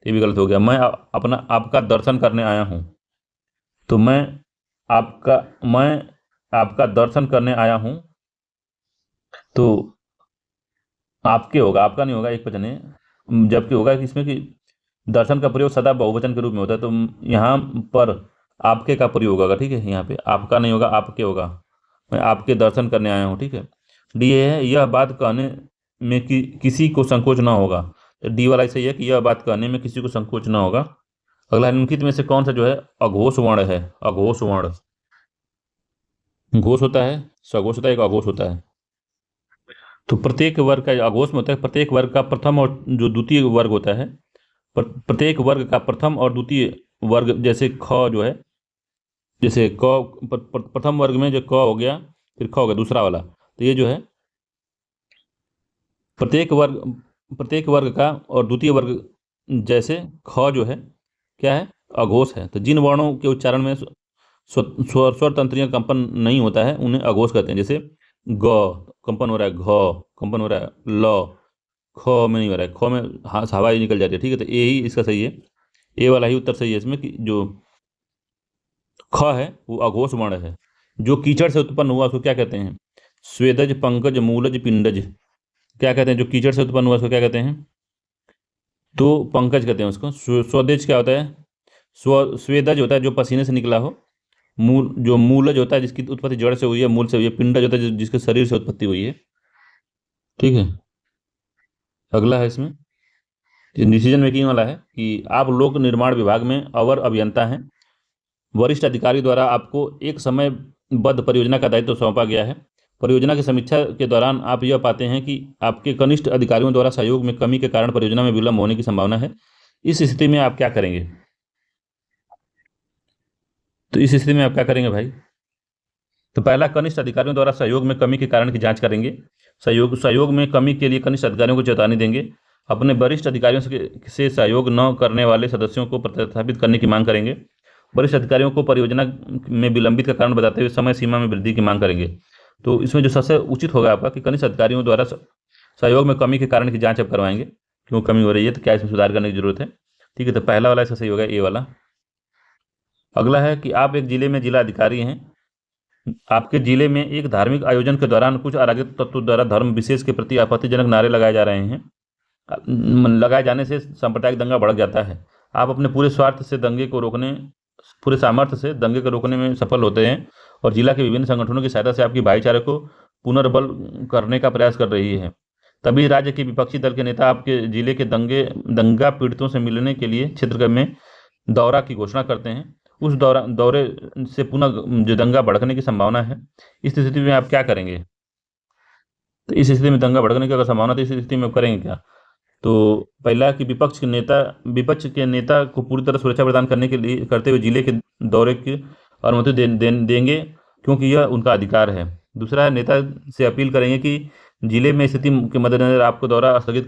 A: ये भी गलत हो गया। मैं अपना आपका दर्शन करने आया हूँ। तो आपका मैं आपका दर्शन करने आया हूँ, तो आपके होगा, आपका नहीं होगा, एक वचन है। जबकि होगा कि इसमें कि दर्शन का प्रयोग सदा बहुवचन के रूप में होता है, तो यहाँ पर आपके का प्रयोग होगा। ठीक है, यहाँ पे आपका नहीं होगा, आपके होगा। मैं आपके दर्शन करने आया हूँ। ठीक है। डी ये है, यह बात कहने में किसी को संकोच ना होगा। तो डी वाला सही है कि यह बात कहने में किसी को संकोच ना होगा। अगला, निम्नलिखित में से कौन सा जो है अघोष वर्ण है? अघोष वर्ण, घोष होता है, सघोष होता है, एक अघोष होता है। तो प्रत्येक वर्ग का अघोष में होता है, प्रत्येक वर्ग का प्रथम और जो द्वितीय वर्ग होता है, प्रत्येक वर्ग का प्रथम और द्वितीय वर्ग, जैसे ख जो है, जैसे क प्रथम वर्ग में जो क हो गया, फिर ख हो गया दूसरा वाला, तो ये जो है प्रत्येक वर्ग का और द्वितीय वर्ग, जैसे ख जो है क्या है, अघोष है। तो जिन वर्णों के उच्चारण में स्वर तंत्रियों का कंपन नहीं होता है उन्हें अघोष कहते हैं। जैसे ग कंपन हो रहा है, घ कंपन हो रहा है, ल ख में नहीं हो रहा है, ख में हवा ही निकल जाती है। ठीक है, तो ए ही इसका सही है, ए वाला ही उत्तर सही है इसमें, कि जो ख है वो अघोष वर्ण है। जो कीचड़ से उत्पन्न हुआ उसको क्या कहते हैं? स्वेदज, पंकज, मूलज, पिंडज। क्या कहते हैं? जो कीचड़ से उत्पन्न हुआ उसको क्या कहते हैं? तो पंकज कहते हैं उसको। स्वदेज क्या होता है? स्वेदज होता है जो पसीने से निकला हो। मूलज होता है जिसकी उत्पत्ति जड़ से हुई है, मूल से हुई है। पिंडज होता है जिसके शरीर से उत्पत्ति हुई है। ठीक है। अगला है इसमें डिसीजन मेकिंग वाला है कि आप लोक निर्माण विभाग में अवर अभियंता हैं। वरिष्ठ अधिकारी द्वारा आपको एक समयबद्ध परियोजना का दायित्व सौंपा गया है। परियोजना की समीक्षा के दौरान आप यह पाते हैं कि आपके कनिष्ठ अधिकारियों द्वारा सहयोग में कमी के कारण परियोजना में विलंब होने की संभावना है। इस स्थिति में आप क्या करेंगे? तो इस स्थिति में आप क्या करेंगे भाई? तो पहला, कनिष्ठ अधिकारियों द्वारा सहयोग में कमी के कारण की जांच करेंगे। सहयोग में कमी के लिए कनिष्ठ अधिकारियों को चेतावनी देंगे। अपने वरिष्ठ अधिकारियों से सहयोग न करने वाले सदस्यों को प्रतिस्थापित करने की मांग करेंगे। वरिष्ठ अधिकारियों को परियोजना में विलंबित का कारण बताते हुए समय सीमा में वृद्धि की मांग करेंगे। तो इसमें जो सबसे उचित होगा आपका कि कनिष्ठ अधिकारियों द्वारा सहयोग में कमी के कारण की जांच आप करवाएंगे, क्यों कमी हो रही है, तो क्या इसमें सुधार करने की जरूरत है। ठीक है, तो पहला वाला इसका सही होगा, ए वाला। अगला है कि आप एक जिले में जिला अधिकारी हैं। आपके जिले में एक धार्मिक आयोजन के दौरान कुछ अराजक तत्वों द्वारा धर्म विशेष के प्रति आपत्तिजनक नारे लगाए जा रहे हैं। लगाए जाने से सांप्रदायिक दंगा भड़क जाता है। आप अपने पूरे सामर्थ्य से दंगे को रोकने में सफल होते हैं और जिला के विभिन्न संगठनों की सहायता से आपकी भाईचारे को पुनर्बल करने का प्रयास कर रही है। तभी राज्य के विपक्षी दल के नेता आपके जिले के दंगा पीड़ितों से मिलने के लिए क्षेत्र में दौरा की घोषणा करते हैं। उस दौरे से पुनः जो दंगा भड़कने की संभावना है, इस स्थिति में आप क्या करेंगे? तो इस स्थिति में दंगा भड़कने की अगर संभावना, तो इस स्थिति में आप करेंगे क्या? तो पहला कि विपक्ष के नेता को पूरी तरह सुरक्षा प्रदान करते हुए जिले के दौरे की अनुमति देंगे, क्योंकि यह उनका अधिकार है। दूसरा है, नेता से अपील करेंगे कि जिले में स्थिति के मद्देनजर आपको दौरा स्थगित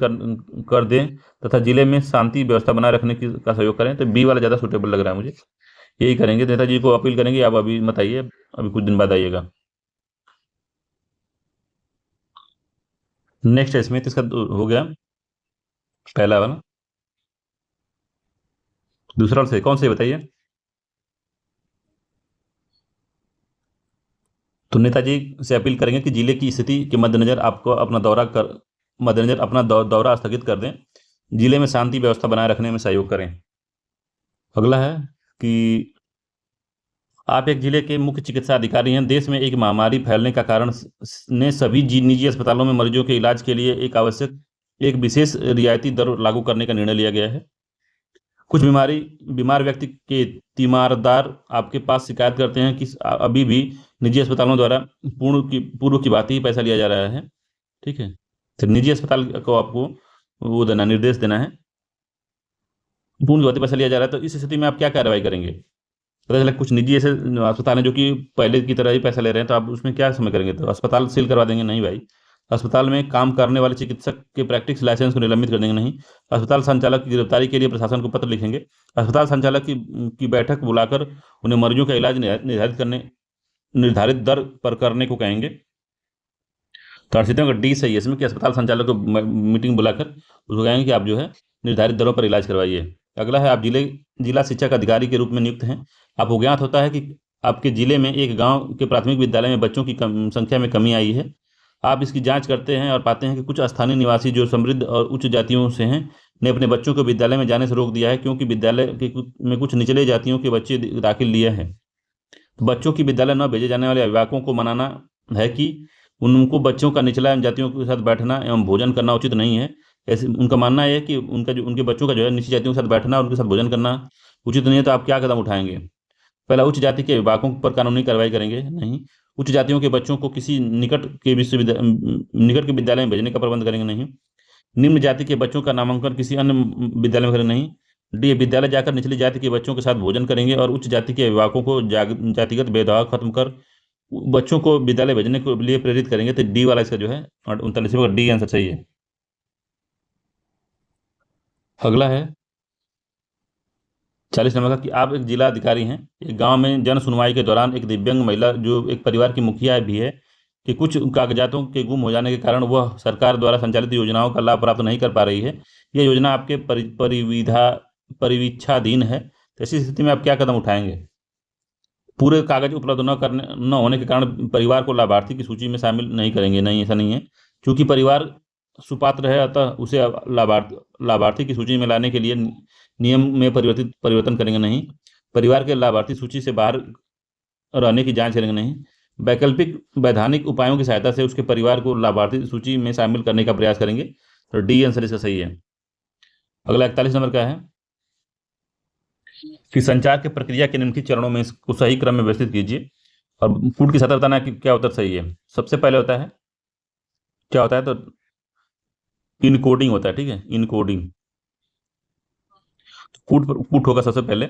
A: कर दें तथा जिले में शांति व्यवस्था बनाए रखने का सहयोग करें। तो बी वाला ज़्यादा सूटेबल लग रहा है मुझे, यही करेंगे। नेताजी को अपील करेंगे, आप अभी मत आइए, अभी कुछ दिन बाद आइएगा। नेक्स्ट है इसमें, तो इसका हो गया पहला वाला। दूसरा से कौन से बताइए? तो नेताजी से अपील करेंगे कि जिले की स्थिति के मद्देनजर अपना दौरा स्थगित कर दें, जिले में शांति व्यवस्था बनाए रखने में सहयोग करें। अगला है कि आप एक जिले के मुख्य चिकित्सा अधिकारी हैं। देश में एक महामारी फैलने का कारण ने सभी निजी अस्पतालों में मरीजों के इलाज के लिए एक विशेष रियायती दर लागू करने का निर्णय लिया गया है। कुछ बीमार व्यक्ति के तीमारदार आपके पास शिकायत करते हैं कि अभी भी निजी अस्पतालों द्वारा पूर्व की बात ही पैसा लिया जा रहा है। ठीक है, तो निजी अस्पताल को आपको निर्देश देना है, पूर्ण की बात पैसा लिया जा रहा है। तो इस स्थिति में आप क्या कार्रवाई करेंगे? पता चला कुछ निजी ऐसे अस्पताल हैं जो कि पहले की तरह ही पैसा ले रहे हैं, तो आप उसमें क्या समय करेंगे? तो अस्पताल सील करवा देंगे? नहीं भाई, अस्पताल में काम करने वाले चिकित्सक के प्रैक्टिस लाइसेंस को निलंबित कर देंगे? नहीं। अस्पताल संचालक की गिरफ्तारी के लिए प्रशासन को पत्र लिखेंगे। अस्पताल संचालक की बैठक बुलाकर उन्हें मरीजों का इलाज निर्धारित दर पर करने को कहेंगे। तो अर्षितों का डी सही है इसमें, कि अस्पताल संचालक को मीटिंग बुलाकर उसको कहेंगे कि आप जो है निर्धारित दरों पर इलाज करवाइए। अगला है, आप जिला शिक्षक अधिकारी के रूप में नियुक्त हैं। आपको ज्ञात होता है कि आपके जिले में एक गांव के प्राथमिक विद्यालय में बच्चों की संख्या में कमी आई है। आप इसकी जांच करते हैं और पाते हैं कि कुछ स्थानीय निवासी जो समृद्ध और उच्च जातियों से हैं ने अपने बच्चों को विद्यालय में जाने से रोक दिया है, क्योंकि विद्यालय में कुछ निचले जातियों के बच्चे दाखिल लिए हैं। तो बच्चों की विद्यालय न भेजे जाने वाले अभिभावकों को मनाना है कि उनको बच्चों का निचला जातियों के साथ बैठना एवं भोजन करना उचित नहीं है। ऐसे उनका मानना है कि उनके बच्चों का जो है निचली जातियों के साथ बैठना और उनके साथ भोजन करना उचित नहीं है। तो आप क्या कदम उठाएंगे? पहला, उच्च जाति के अभिभावकों पर कानूनी कार्रवाई करेंगे? नहीं। उच्च जातियों के बच्चों को किसी निकट के विद्यालय में भेजने का प्रबंध करेंगे? नहीं। निम्न जाति के बच्चों का नामांकन किसी अन्य विद्यालय में करेंगे? नहीं। डी, विद्यालय जाकर निचली जाति के बच्चों के साथ भोजन करेंगे और उच्च जाति के अभिभावकों को जातिगत भेदभाव खत्म कर बच्चों को विद्यालय भेजने के लिए प्रेरित करेंगे। तो डी वाला इसका जो है 39वां डी आंसर सही है। अगला है 40 नंबर का कि आप एक जिला अधिकारी हैं। एक गांव में जन सुनवाई के दौरान एक दिव्यांग महिला जो एक परिवार की मुखिया भी है कि कुछ कागजातों के गुम हो जाने के कारण वह सरकार द्वारा संचालित योजनाओं का लाभ प्राप्त नहीं कर पा रही है। यह योजना आपके परिवीक्षाधीन है। तो ऐसी स्थिति में आप क्या कदम उठाएंगे? पूरे कागज उपलब्ध न होने के कारण परिवार को लाभार्थी की सूची में शामिल नहीं करेंगे? नहीं, ऐसा नहीं है। क्योंकि परिवार सुपात्र है, अतः उसे लाभार्थी की सूची में लाने के लिए नियम में परिवर्तन करेंगे? नहीं। परिवार के लाभार्थी सूची से बाहर रहने की जांच करेंगे? नहीं। वैकल्पिक वैधानिक उपायों की सहायता से उसके परिवार को लाभार्थी सूची में शामिल करने का प्रयास करेंगे? तो डी आंसर इसका सही है। अगला 41 नंबर का है कि संचार की प्रक्रिया के निम्नलिखित चरणों में इसको सही क्रम में व्यवस्थित कीजिए और कूट की सतह बताना कि क्या उत्तर सही है। सबसे पहले होता है, क्या होता है? तो इनकोडिंग होता है, ठीक है, इनकोडिंग। कूट होगा सबसे पहले,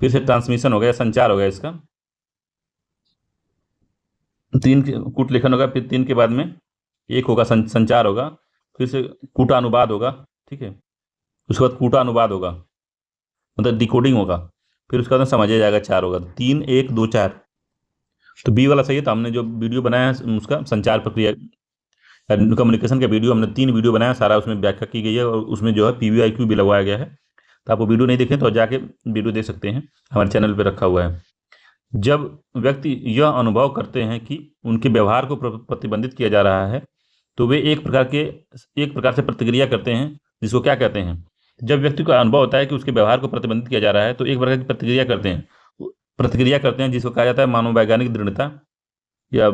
A: फिर से ट्रांसमिशन हो गया, संचार हो गया इसका, 3 कूट लेखन होगा, फिर 3 के बाद में एक होगा संचार होगा, फिर से कूटानुवाद होगा, ठीक है, उसके बाद कूटानुवाद होगा, मतलब डिकोडिंग होगा, फिर उसके बाद समझा जाएगा 4 होगा। 3 1 2 4, तो बी वाला सही है। तो हमने जो वीडियो बनाया है उसका संचार प्रक्रिया कम्युनिकेशन का वीडियो, हमने 3 वीडियो बनाया, सारा उसमें व्याख्या की गई है और उसमें जो है PVIQ भी लगवाया गया है। तो आप वो वीडियो नहीं देखें तो जाके वीडियो देख सकते हैं, हमारे चैनल पर रखा हुआ है। जब व्यक्ति यह अनुभव करते हैं कि उनके व्यवहार को प्रतिबंधित किया जा रहा है तो वे एक प्रकार से प्रतिक्रिया करते हैं, जिसको क्या कहते हैं? जब व्यक्ति को अनुभव होता है कि उसके व्यवहार को प्रतिबंधित किया जा रहा है तो एक प्रकार की प्रतिक्रिया करते हैं जिसको कहा जाता है मनोवैज्ञानिक दृढ़ता या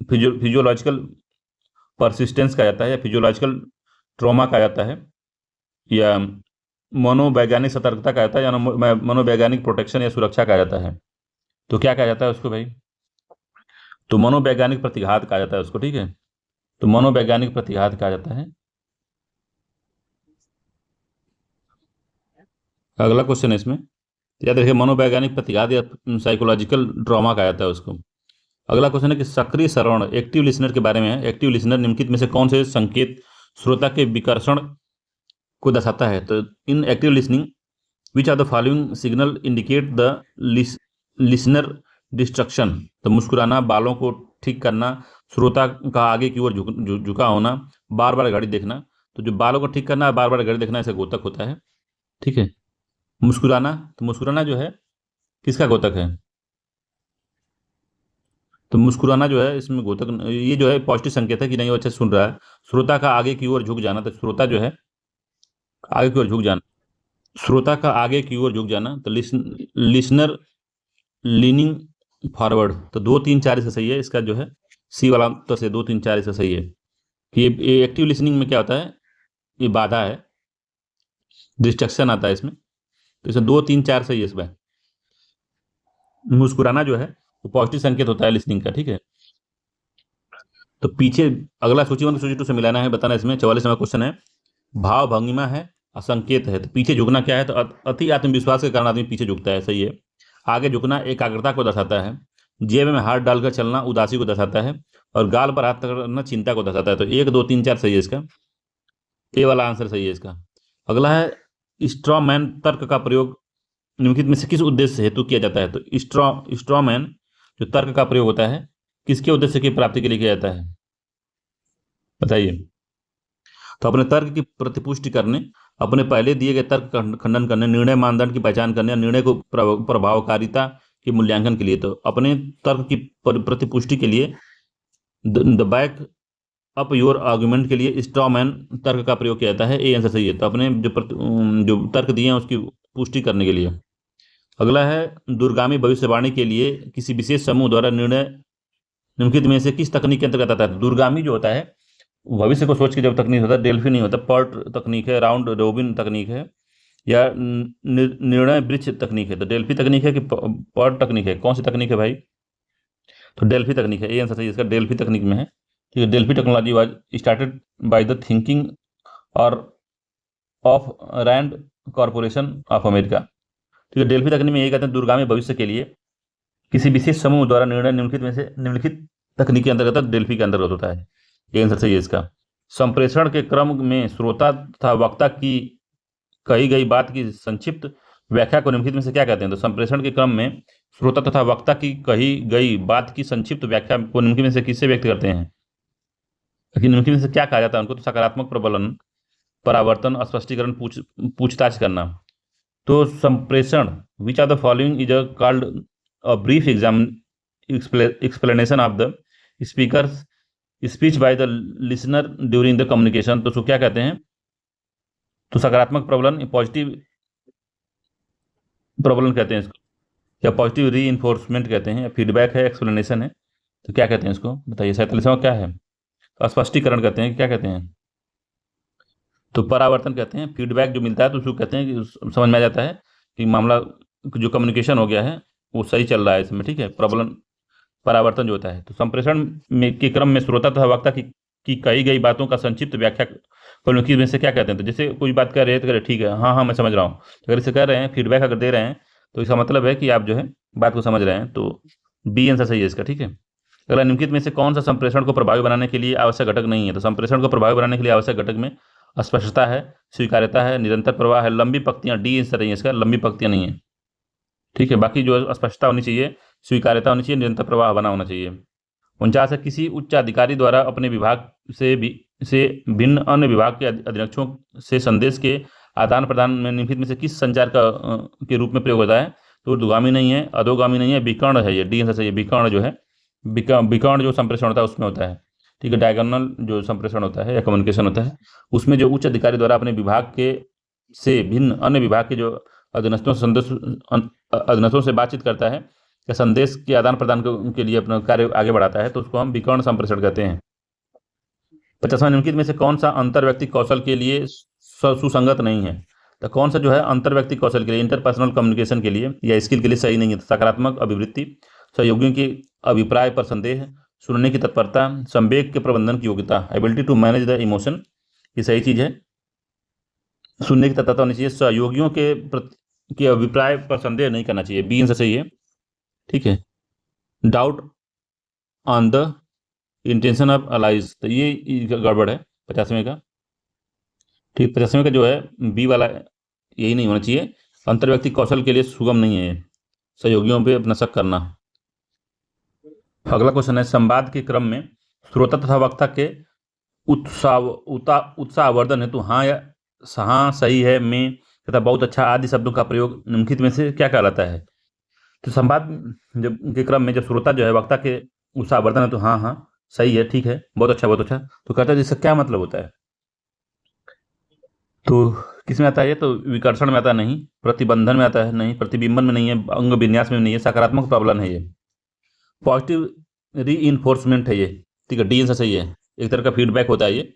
A: फिजियोलॉजिकल परसिस्टेंस कहा जाता है, या फिजियोलॉजिकल ट्रॉमा कहा जाता है, या मनोवैज्ञानिक सतर्कता कहा जाता है, या मनोवैज्ञानिक प्रोटेक्शन या सुरक्षा कहा जाता है। तो क्या कहा जाता है उसको भाई? तो मनोवैज्ञानिक प्रतिघात कहा जाता है उसको, ठीक है। तो मनोवैज्ञानिक प्रतिघात कहा जाता है। अगला क्वेश्चन है इसमें, याद रखिए, मनोवैज्ञानिक प्रतिघात या साइकोलॉजिकल ट्रॉमा कहा जाता है उसको। अगला क्वेश्चन है कि सक्रिय श्रवण, एक्टिव लिसनर के बारे में है। एक्टिव लिसनर निम्नलिखित में से कौन से संकेत श्रोता के विकर्षण को दर्शाता है? तो in active listening which are the following signal indicate the listener distraction. तो मुस्कुराना, बालों को ठीक करना, श्रोता का आगे की ओर झुका होना, बार बार घड़ी देखना। तो जो बालों को ठीक करना, बार बार घड़ी देखना, ऐसे घोतक होता है, ठीक है। मुस्कुराना, तो मुस्कुराना जो है किसका घोतक है? तो मुस्कुराना जो है इसमें घोतक, ये जो है पॉजिटिव संकेत है कि नहीं वो अच्छे सुन रहा है। श्रोता का आगे की ओर झुक जाना, तो श्रोता जो है आगे की ओर झुक जाना, श्रोता का आगे की ओर झुक जाना, तो लिसनर लीनिंग फॉरवर्ड। तो 2 3 4 इसका सही है। इसका जो है सी वाला तो से 2 3 4 इसका सही है कि ये एक्टिव लिसनिंग में क्या होता है, ये बाधा है, डिस्ट्रक्शन आता है इसमें। तो इसमें 2 3 4 सही है। इसमें मुस्कुराना जो है वो पॉजिटिव संकेत होता है लिसनिंग का, ठीक है। तो पीछे अगला सूची 1 सूची 2 से मिलाना है, बताना। इसमें 44 नंबर क्वेश्चन है, भाव भंगिमा है, असंकेत है। तो पीछे झुकना क्या है? तो अति आत्मविश्वास के कारण आदमी पीछे झुकता है, सही है। आगे झुकना एकाग्रता को दर्शाता है। जेब में हाथ डालकर चलना उदासी को दर्शाता है, और गाल पर हाथ करना चिंता को दर्शाता है। तो 1 2 3 4 सही है इसका, ए वाला आंसर सही है इसका। अगला है स्ट्रॉमैन तर्क का प्रयोग निम्नलिखित में से किस उद्देश्य हेतु किया जाता है? तो स्ट्रॉमैन जो तर्क का प्रयोग होता है किसके उद्देश्य की प्राप्ति के लिए किया जाता है, बताइए। तो अपने तर्क की प्रतिपुष्टि करने, अपने पहले दिए गए तर्क का खंडन करने, निर्णय मानदंड की पहचान करने, निर्णय को प्रभावकारिता के मूल्यांकन के लिए। तो अपने तर्क की प्रतिपुष्टि के लिए the back up your argument के लिए स्ट्रॉ मैन तर्क का प्रयोग किया जाता है। ए आंसर सही है। तो अपने जो तर्क दिए हैं उसकी पुष्टि करने के लिए। अगला है, दूरगामी भविष्यवाणी के लिए किसी विशेष समूह द्वारा निर्णय निम्नलिखित में से किस तकनीक के अंतर्गत आता है? दूरगामी जो होता है, भविष्य को सोच के जब तकनीक होता है, डेल्फी नहीं होता, पर्ट तकनीक है, राउंड रोबिन तकनीक है, या निर्णय वृक्ष तकनीक है। तो डेल्फी तकनीक है कि पर्ट तकनीक है? कौन सी तकनीक है भाई? तो डेल्फी तकनीक है। ये आंसर सही है इसका, डेल्फी तकनीक में है। ठीक है, Delphi technology was started by the thinking और of Rand Corporation of America. ठीक है, डेल्फी तकनीक में ये कहते हैं दूरगामी भविष्य के लिए किसी विशेष समूह द्वारा निर्णय निम्नलिखित में से निम्नलिखित तकनीक के अंतर्गत डेल्फी के अंतर्गत होता है। ये आंसर सही है इसका। संप्रेषण के क्रम में श्रोता तथा वक्ता की कही गई बात की संक्षिप्त व्याख्या को निम्नलिखित में से क्या कहते हैं? तो संप्रेषण के क्रम में श्रोता तथा वक्ता की कही गई बात की संक्षिप्त व्याख्या को निम्नलिखित में से किससे व्यक्त करते हैं? निम्नलिखित में से क्या कहा जाता है उनको? तो सकारात्मक प्रबलन, परावर्तन, स्पष्टीकरण, पूछताछ करना। तो संप्रेषण, which are the following is called a brief explanation of the speaker's speech by the listener during the communication. तो उसको क्या कहते हैं? तो सकारात्मक प्रबलन, पॉजिटिव प्रबलन कहते हैं इसको, या पॉजिटिव री इन्फोर्समेंट कहते हैं, या फीडबैक है, एक्सप्लेनेशन है। तो क्या कहते हैं इसको बताइए? 47वां क्या है? तो स्पष्टीकरण कहते हैं। क्या कहते हैं? तो परावर्तन कहते हैं। फीडबैक जो मिलता है तो उसको कहते हैं कि समझ में आ जाता है कि मामला जो कम्युनिकेशन हो गया है वो सही चल रहा है इसमें। ठीक है, प्रबलन, परावर्तन जो होता है। तो संप्रेषण में के क्रम में श्रोता तथा वक्ता की कही गई बातों का संक्षिप्त व्याख्या को निम्नलिखित में से क्या कहते हैं? तो जैसे कोई बात कर रहे हैं तो कह रहे ठीक है, हाँ हाँ मैं समझ रहा हूँ। तो अगर इसे कह रहे हैं, फीडबैक अगर दे रहे हैं, तो इसका मतलब है कि आप जो है बात को समझ रहे हैं। तो बी आंसर सही है इसका। ठीक है, अगला, निम्नलिखित में से कौन सा संप्रेषण को प्रभावी बनाने के लिए आवश्यक घटक नहीं है? तो संप्रेषण को प्रभावी बनाने के लिए आवश्यक घटक में स्पष्टता है, स्वीकार्यता है, निरंतर प्रवाह है, लंबी पंक्तियां। डी आंसर नहीं है इसका, लंबी पंक्तियां नहीं है। ठीक है, बाकी जो स्पष्टता होनी चाहिए, स्वीकार्यता होनी चाहिए, निरंतर प्रवाह बना होना चाहिए। 49 है, किसी उच्च अधिकारी द्वारा अपने विभाग से भिन्न अन्य विभाग के अधीनस्थों से संदेश के आदान प्रदान में निम्नलिखित में से किस संचार के रूप में प्रयोग होता है? तो ऊर्ध्वगामी नहीं है, अधोगामी नहीं है, विकर्ण है। ये डी आंसर सही है। विकर्ण जो है, विकर्ण जो संप्रेषण होता है उसमें होता है। ठीक है, डायगोनल जो संप्रेषण होता है या कम्युनिकेशन होता है, उसमें जो उच्च अधिकारी द्वारा अपने विभाग के से भिन्न अन्य विभाग के जो अधीनस्थों से बातचीत करता है या संदेश के आदान प्रदान के लिए अपना कार्य आगे बढ़ाता है, तो उसको हम विकर्ण संप्रेषण कहते हैं। 50वां, निम्नलिखित में से कौन सा अंतर व्यक्ति कौशल के लिए सुसंगत नहीं है? तो कौन सा जो है अंतर व्यक्ति कौशल के लिए, इंटरपर्सनल कम्युनिकेशन के लिए या स्किल के लिए सही नहीं है? सकारात्मक अभिवृत्ति, सहयोगियों के अभिप्राय पर संदेह, सुनने की तत्परता, संवेग के प्रबंधन की योग्यता, ability to manage the emotion. ये सही चीज है, सुनने की तत्परता होनी चाहिए, सहयोगियों के अभिप्राय पर संदेह नहीं करना चाहिए। बी आंसर सही है। ठीक है, doubt on the intention of allies, तो ये गड़बड़ है 50वें का। ठीक, 50वें का जो है बी वाला यही नहीं होना चाहिए। अंतर व्यक्ति कौशल के लिए सुगम नहीं है, सहयोगियों पे अपना शक करना। अगला क्वेश्चन है, संवाद के क्रम में श्रोता तथा वक्ता के उत्साहवर्धन हेतु हाँ या हाँ सही है, में तथा बहुत अच्छा आदि शब्दों का प्रयोग निम्नलिखित में से क्या कहलाता है? तो संवाद जब के क्रम में जब श्रोता जो है वक्ता के उत्साहवर्धन है तो हाँ हाँ सही है, ठीक है, बहुत अच्छा बहुत अच्छा। तो कहता है इसका क्या मतलब होता है? तो किस में आता है ये? तो विकर्षण में आता है नहीं, प्रतिबंधन में आता है नहीं, प्रतिबिंबन में नहीं है, अंग विन्यास में नहीं है, सकारात्मक प्रबलन है ये, पॉजिटिव रीइंफोर्समेंट है ये। ठीक है, डी आंसर सही है, एक तरह का फीडबैक होता है ये।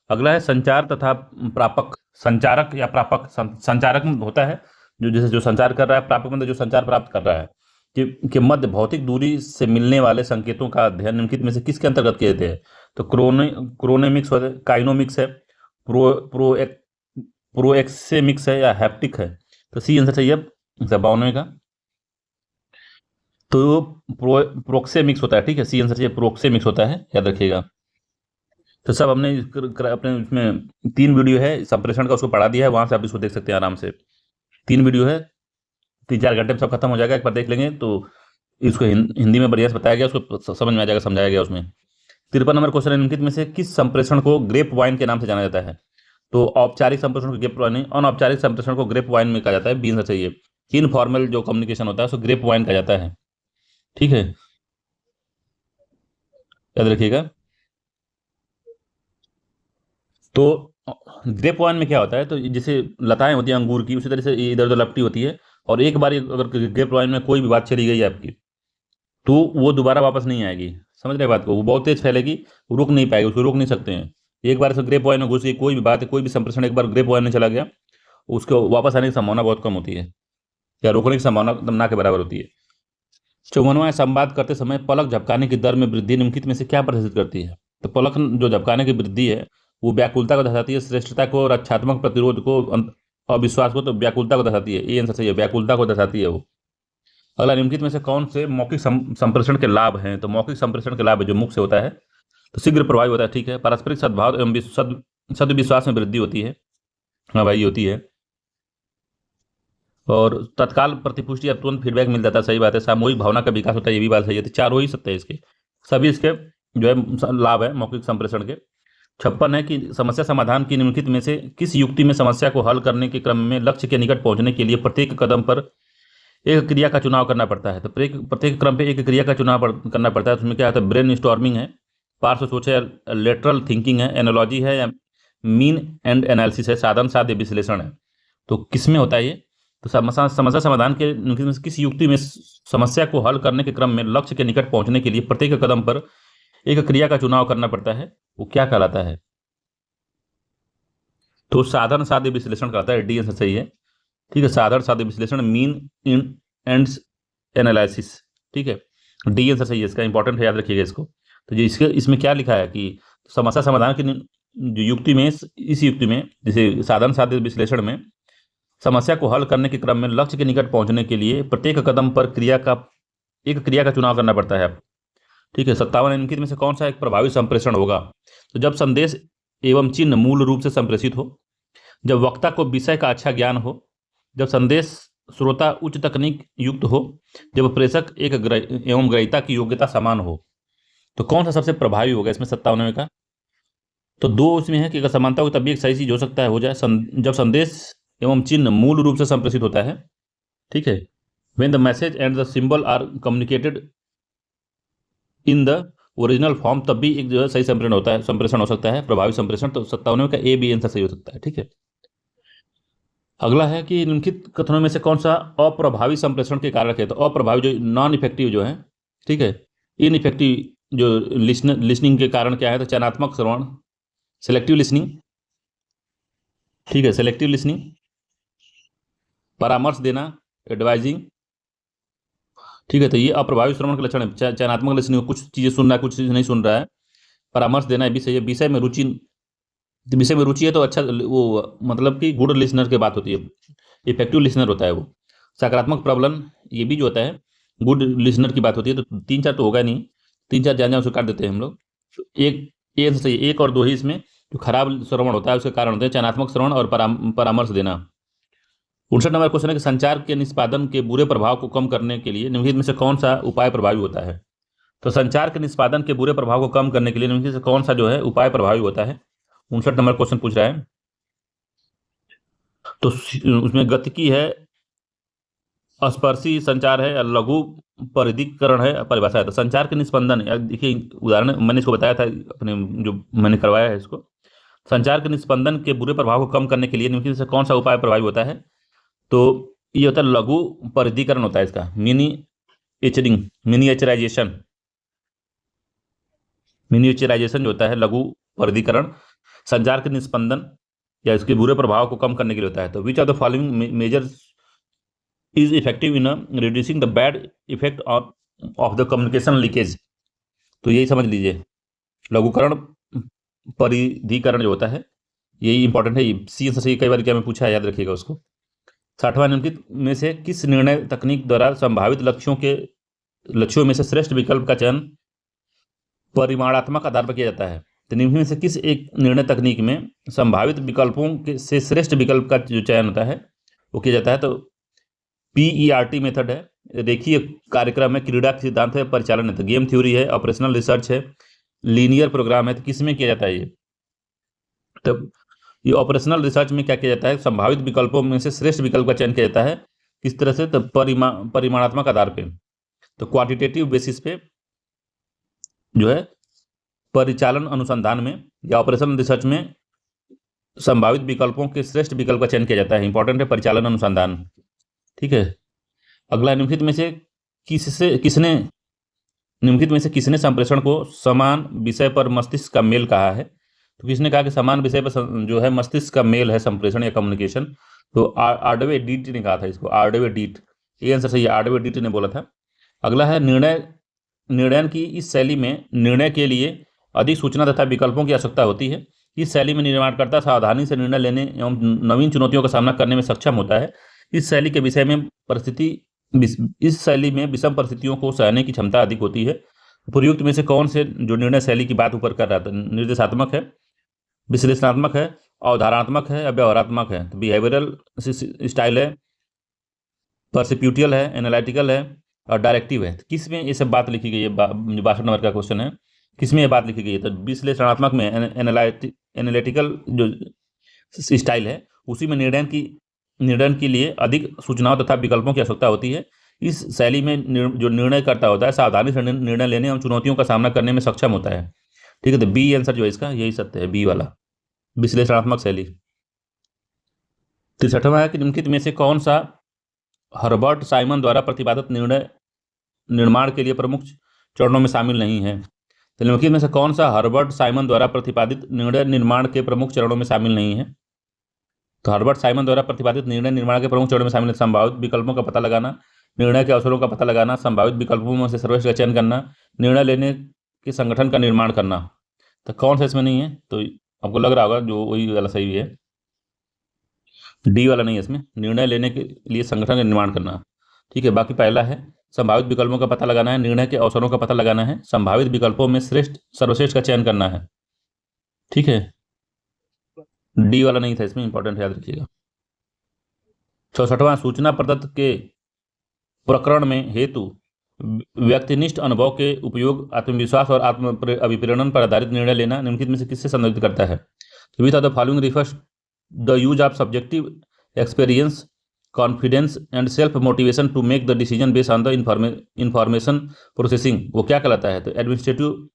A: अगला है संचार तथा प्रापक, संचारक या प्रापक। संचारक होता है जो जैसे जो संचार कर रहा है, प्रापक मतलब जो संचार प्राप्त कर रहा है कि मध्य भौतिक दूरी से मिलने वाले संकेतों का अध्ययन निम्नलिखित में से किसके अंतर्गत किए जाते हैं? तो क्रोनेमिक्स है, काइनोमिक्स है, प्रोएक्सेमिक्स है या हैप्टिक है? तो सी आंसर सही है 52 का। तो प्रोक्सेमिक्स होता है। ठीक है, सी आंसर सही है, प्रोक्सेमिक्स होता है, याद रखिएगा। तो सब हमने अपने इसमें 3 वीडियो है संप्रेषण का, उसको पढ़ा दिया है, वहां से आप इसको देख सकते हैं आराम से। 3 वीडियो है, 3-4 घंटे में सब खत्म हो जाएगा, एक बार देख लेंगे तो इसको हिंदी में बढ़िया से बताया गया, उसको समझ में आ जाएगा, समझाया गया उसमें। 53 नंबर क्वेश्चन है, निम्नलिखित में से किस संप्रेषण को ग्रेप वाइन के नाम से जाना जाता है? तो औपचारिक संप्रेषण को ग्रेप वाइन, अनौपचारिक संप्रेषण को ग्रेप वाइन में कहा जाता है। बी आंसर चाहिए, इनफॉर्मल जो कम्युनिकेशन होता है उसको ग्रेप वाइन कहा जाता है। ठीक है, याद रखिएगा। तो ग्रेप वाइन में क्या होता है, तो जैसे लताएं होती हैं अंगूर की, उसी तरह से इधर उधर लपटी होती है, और एक बार अगर ग्रेप वाइन में कोई भी बात चली गई आपकी, तो वो दोबारा वापस नहीं आएगी। समझ रहे बात को, वो बहुत तेज फैलेगी, वो रुक नहीं पाएगी, उसको रोक नहीं सकते हैं। एक बार से ग्रेप वाइन में घुस गई कोई भी बात है, कोई भी संप्रेषण एक बार ग्रेप वाइन में चला गया, उसको वापस आने की संभावना बहुत कम होती है, या रोकने की संभावना एकदम ना के बराबर होती है। 54वां, संवाद करते समय पलक झपकाने की दर में वृद्धि निम्नलिखित में से क्या प्रदर्शित करती है? तो पलक जो झपकाने की वृद्धि है, वो व्याकुलता को दर्शाती है, श्रेष्ठता को, रक्षात्मक प्रतिरोध को, अविश्वास को। तो व्याकुलता को दर्शाती है, ये आंसर सही है, व्याकुलता को दर्शाती है वो। अगला, निम्नलिखित में से कौन से मौखिक संप्रेषण के लाभ हैं? तो मौखिक संप्रेषण के लाभ है जो मुख से होता है, तो शीघ्र प्रभावी होता है, ठीक है। पारस्परिक सद्भाव एवं सद्विश्वास में वृद्धि होती है, हाँ भाई होती है। और तत्काल प्रतिपुष्टि या तुरंत फीडबैक मिल जाता है, सही बात है। सामूहिक भावना का विकास होता है, ये भी बात सही है। तो चारों ही सत्य है इसके, सभी इसके जो है लाभ है मौखिक संप्रेषण के। 56 है कि समस्या समाधान की निम्नलिखित में से किस युक्ति में समस्या को हल करने के क्रम में लक्ष्य के निकट पहुंचने के लिए प्रत्येक कदम पर एक क्रिया का चुनाव करना पड़ता है? तो प्रत्येक क्रम पे एक क्रिया का चुनाव करना पड़ता है। उसमें क्या होता है? ब्रेन स्टॉर्मिंग है, पार्श्व सोच है, लेटरल थिंकिंग है, एनालॉजी है, या मीन एंड एनालिसिस है, साधन साध्य विश्लेषण है। तो किस में होता है ये? तो समस्या समाधान के निम्नलिखित में से किस युक्ति में समस्या को हल करने के क्रम में लक्ष्य के निकट पहुंचने के लिए प्रत्येक कदम पर एक क्रिया का चुनाव करना पड़ता है, वो क्या कहलाता है? तो साधन साध्य विश्लेषण कहलाता है, डी आंसर सही है, ठीक है। साधारण साध्य विश्लेषण, मीन इन एंड एनालिसिस, ठीक है, डी आंसर सही है इसका, इंपॉर्टेंट है, याद रखिएगा इसको। तो जो इसके इसमें क्या लिखा है कि समस्या समाधान की जो युक्ति में, इस युक्ति में, जैसे साधन साध्य विश्लेषण में समस्या को हल करने के क्रम में लक्ष्य के निकट पहुंचने के लिए प्रत्येक कदम पर एक क्रिया का चुनाव करना पड़ता है, ठीक है। 57, इनके में से कौन सा एक प्रभावी संप्रेषण होगा? तो जब संदेश एवं चिन्ह मूल रूप से संप्रेषित हो, जब वक्ता को विषय का अच्छा ज्ञान हो, जब संदेश श्रोता उच्च तकनीक युक्त हो, जब प्रेषक एक एवं ग्रहीता की योग्यता समान हो। तो कौन सा सबसे प्रभावी होगा इसमें 57वें का? तो दो इसमें है कि अगर समानता हो तभी एक सही चीज हो सकता है, हो जाए जब संदेश एवं चिन्ह मूल रूप से संप्रेषित होता है, ठीक है। When the message and the symbol are communicated in the original form, तब भी एक जो है सही संप्रेषण हो सकता है, प्रभावी संप्रेषण। तो 57वें का ए बी आंसर सही हो सकता है, ठीक है। अगला है कि निम्नलिखित कथनों में से कौन सा अप्रभावी संप्रेषण के कारक है? तो अप्रभावी जो नॉन इफेक्टिव जो है, ठीक है, इनइफेक्टिव जो लिसनिंग के कारण क्या है? तो चयनात्मक श्रवण, सिलेक्टिव लिसनिंग, ठीक है, सिलेक्टिव लिसनिंग, परामर्श देना, एडवाइजिंग, ठीक है। तो ये अप्रभावी श्रवण के लक्षण है। चयनात्मक लिसनिंग, कुछ चीजें सुन रहा है, कुछ चीजें नहीं सुन रहा है। परामर्श देना भी सही है। विषय में रुचि है तो अच्छा, वो मतलब कि गुड लिसनर की बात होती है, इफेक्टिव लिसनर होता है वो। सकारात्मक प्रबलन, ये भी जो होता है गुड लिसनर की बात होती है। तो 3 4 तो होगा नहीं, 3 4 जान उसे काट देते हैं हम लोग। तो एक सही, 1 और 2 ही इसमें जो खराब श्रवण होता है उसके कारण होते हैं, चयनात्मक श्रवण और परामर्श देना। 59 नंबर क्वेश्चन है कि संचार के निष्पादन के बुरे प्रभाव को कम करने के लिए निम्नलिखित में से कौन सा उपाय प्रभावी होता है? तो संचार के निष्पादन के बुरे प्रभाव को कम करने के लिए निम्नलिखित से कौन सा जो है उपाय प्रभावी होता है? 59 नंबर क्वेश्चन पूछ रहा है। तो उसमें गतिकी है, स्पर्शी संचार है, लघु परिधिकरण है, परिभाषा है। तो संचार के निस्पंदन, देखिए उदाहरण मैंने इसको बताया था अपने जो मैंने करवाया है इसको। संचार के निस्पंदन के बुरे प्रभाव को कम करने के लिए निम्नलिखित से कौन सा उपाय प्रभावी होता है? तो ये होता है लघु परिधिकरण होता है इसका, मिनिएचराइजेशन जो होता है, लघु परिधिकरण संचार के निस्पंदन या इसके बुरे प्रभाव को कम करने के लिए होता है। तो विच of the following measures is effective in reducing the bad effect of the communication leakage? तो यही समझ लीजिए, लघुकरण परिधिकरण जो होता है यही इंपॉर्टेंट है। सी आंसर सही, कई बार क्या में पूछा है, याद रखिएगा उसको। 60वां, निम्नलिखित में से किस निर्णय तकनीक द्वारा संभावित लक्ष्यों में से श्रेष्ठ विकल्प का चयन परिमाणात्मक आधार पर किया जाता है? तो निम्न में से किस एक निर्णय तकनीक में संभावित विकल्पों से श्रेष्ठ विकल्प का जो चयन होता है वो किया जाता है? तो PERT मेथड है, रेखीय कार्यक्रम है, क्रीड़ा के सिद्धांत है, परिचालन है। तो गेम थ्योरी है, ऑपरेशनल रिसर्च है, लीनियर प्रोग्राम है। तो किस में किया जाता है ये? तो ये ऑपरेशनल रिसर्च में क्या किया जाता है? संभावित विकल्पों में से श्रेष्ठ विकल्प का चयन किया जाता है। किस तरह से? तो परिमाणात्मक आधार पे, तो क्वांटिटेटिव बेसिस पे जो है परिचालन अनुसंधान में या ऑपरेशन रिसर्च में संभावित विकल्पों के श्रेष्ठ विकल्प का चयन किया जाता है। इंपॉर्टेंट है परिचालन अनुसंधान। ठीक है। अगला, निम्नलिखित में से किसने संप्रेषण को समान विषय पर मस्तिष्क का मेल कहा है? तो किसने कहा कि समान विषय पर जो है मस्तिष्क का मेल है संप्रेषण या कम्युनिकेशन? तो आरडवे डीट ने कहा था इसको, आरडवे डीट। ये आंसर सही है, आरडवे डीट ने बोला था। अगला है, निर्णयन की इस शैली में निर्णय के लिए अधिक सूचना तथा विकल्पों की आवश्यकता होती है। इस शैली में निर्माणकर्ता सावधानी से निर्णय लेने एवं नवीन चुनौतियों का सामना करने में सक्षम होता है। इस शैली के विषय में इस शैली में विषम परिस्थितियों को सहने की क्षमता अधिक होती है। उपयुक्त में से कौन से जो निर्णय शैली की बात ऊपर कर रहा था? निर्देशात्मक है, विश्लेषणात्मक है, अवधारणात्मक है या व्यवहारात्मक है? तो बिहेवियरल स्टाइल है, परसिप्यूटियल है, एनालिटिकल है और डायरेक्टिव है। किस में ये सब बात लिखी गई है? 62 नंबर का क्वेश्चन है, किस में ये बात लिखी गई है? तो विश्लेषणात्मक में, एनालिटिकल जो स्टाइल है उसी में निर्णय के लिए अधिक सूचनाओं तथा विकल्पों की आवश्यकता होती है। इस शैली में जो निर्णय करता होता है सावधानी से निर्णय लेने एवं चुनौतियों का सामना करने में सक्षम होता है। ठीक है, तो बी आंसर जो है इसका यही सत्य है, बी वाला, विश्लेषणात्मक शैली। 63वां है कि निम्नलिखित में से कौन सा हर्बर्ट साइमन द्वारा प्रतिपादित निर्णय निर्माण के लिए प्रमुख चरणों में शामिल नहीं है? तो निम्नलिखित में से कौन सा हर्बर्ट साइमन द्वारा प्रतिपादित निर्णय निर्माण के प्रमुख चरणों में शामिल नहीं है? तो हर्बर्ट साइमन द्वारा प्रतिपादित निर्णय निर्माण के प्रमुख चरणों में शामिल है संभावित विकल्पों का पता लगाना, निर्णय के अवसरों का पता लगाना, संभावित विकल्पों में से सर्वश्रेष्ठ का चयन करना, निर्णय लेने के संगठन का निर्माण करना। तो कौन सा इसमें नहीं है? तो आपको लग रहा होगा जो वही वाला सही है, डी वाला नहीं है इसमें, निर्णय लेने के लिए संगठन का निर्माण करना। ठीक है, बाकी पहला है संभावित विकल्पों का पता लगाना है, निर्णय के अवसरों का पता लगाना है, संभावित विकल्पों में सर्वश्रेष्ठ का चयन करना है। ठीक है, डी वाला नहीं था इसमें, इंपॉर्टेंट याद रखिएगा। 64वां, सूचना प्रदत्त के प्रकरण में हेतु व्यक्तिनिष्ठ अनुभव के उपयोग आत्मविश्वास और आत्म अभिप्रेरण पर आधारित निर्णय लेना निम्नलिखित में से किससे संदर्भित करता है? Which of the following refers the use of subjective experience, confidence and self motivation to make the decision based on the information processing. वो क्या कहलाता है? तो एडमिनिस्ट्रेटिव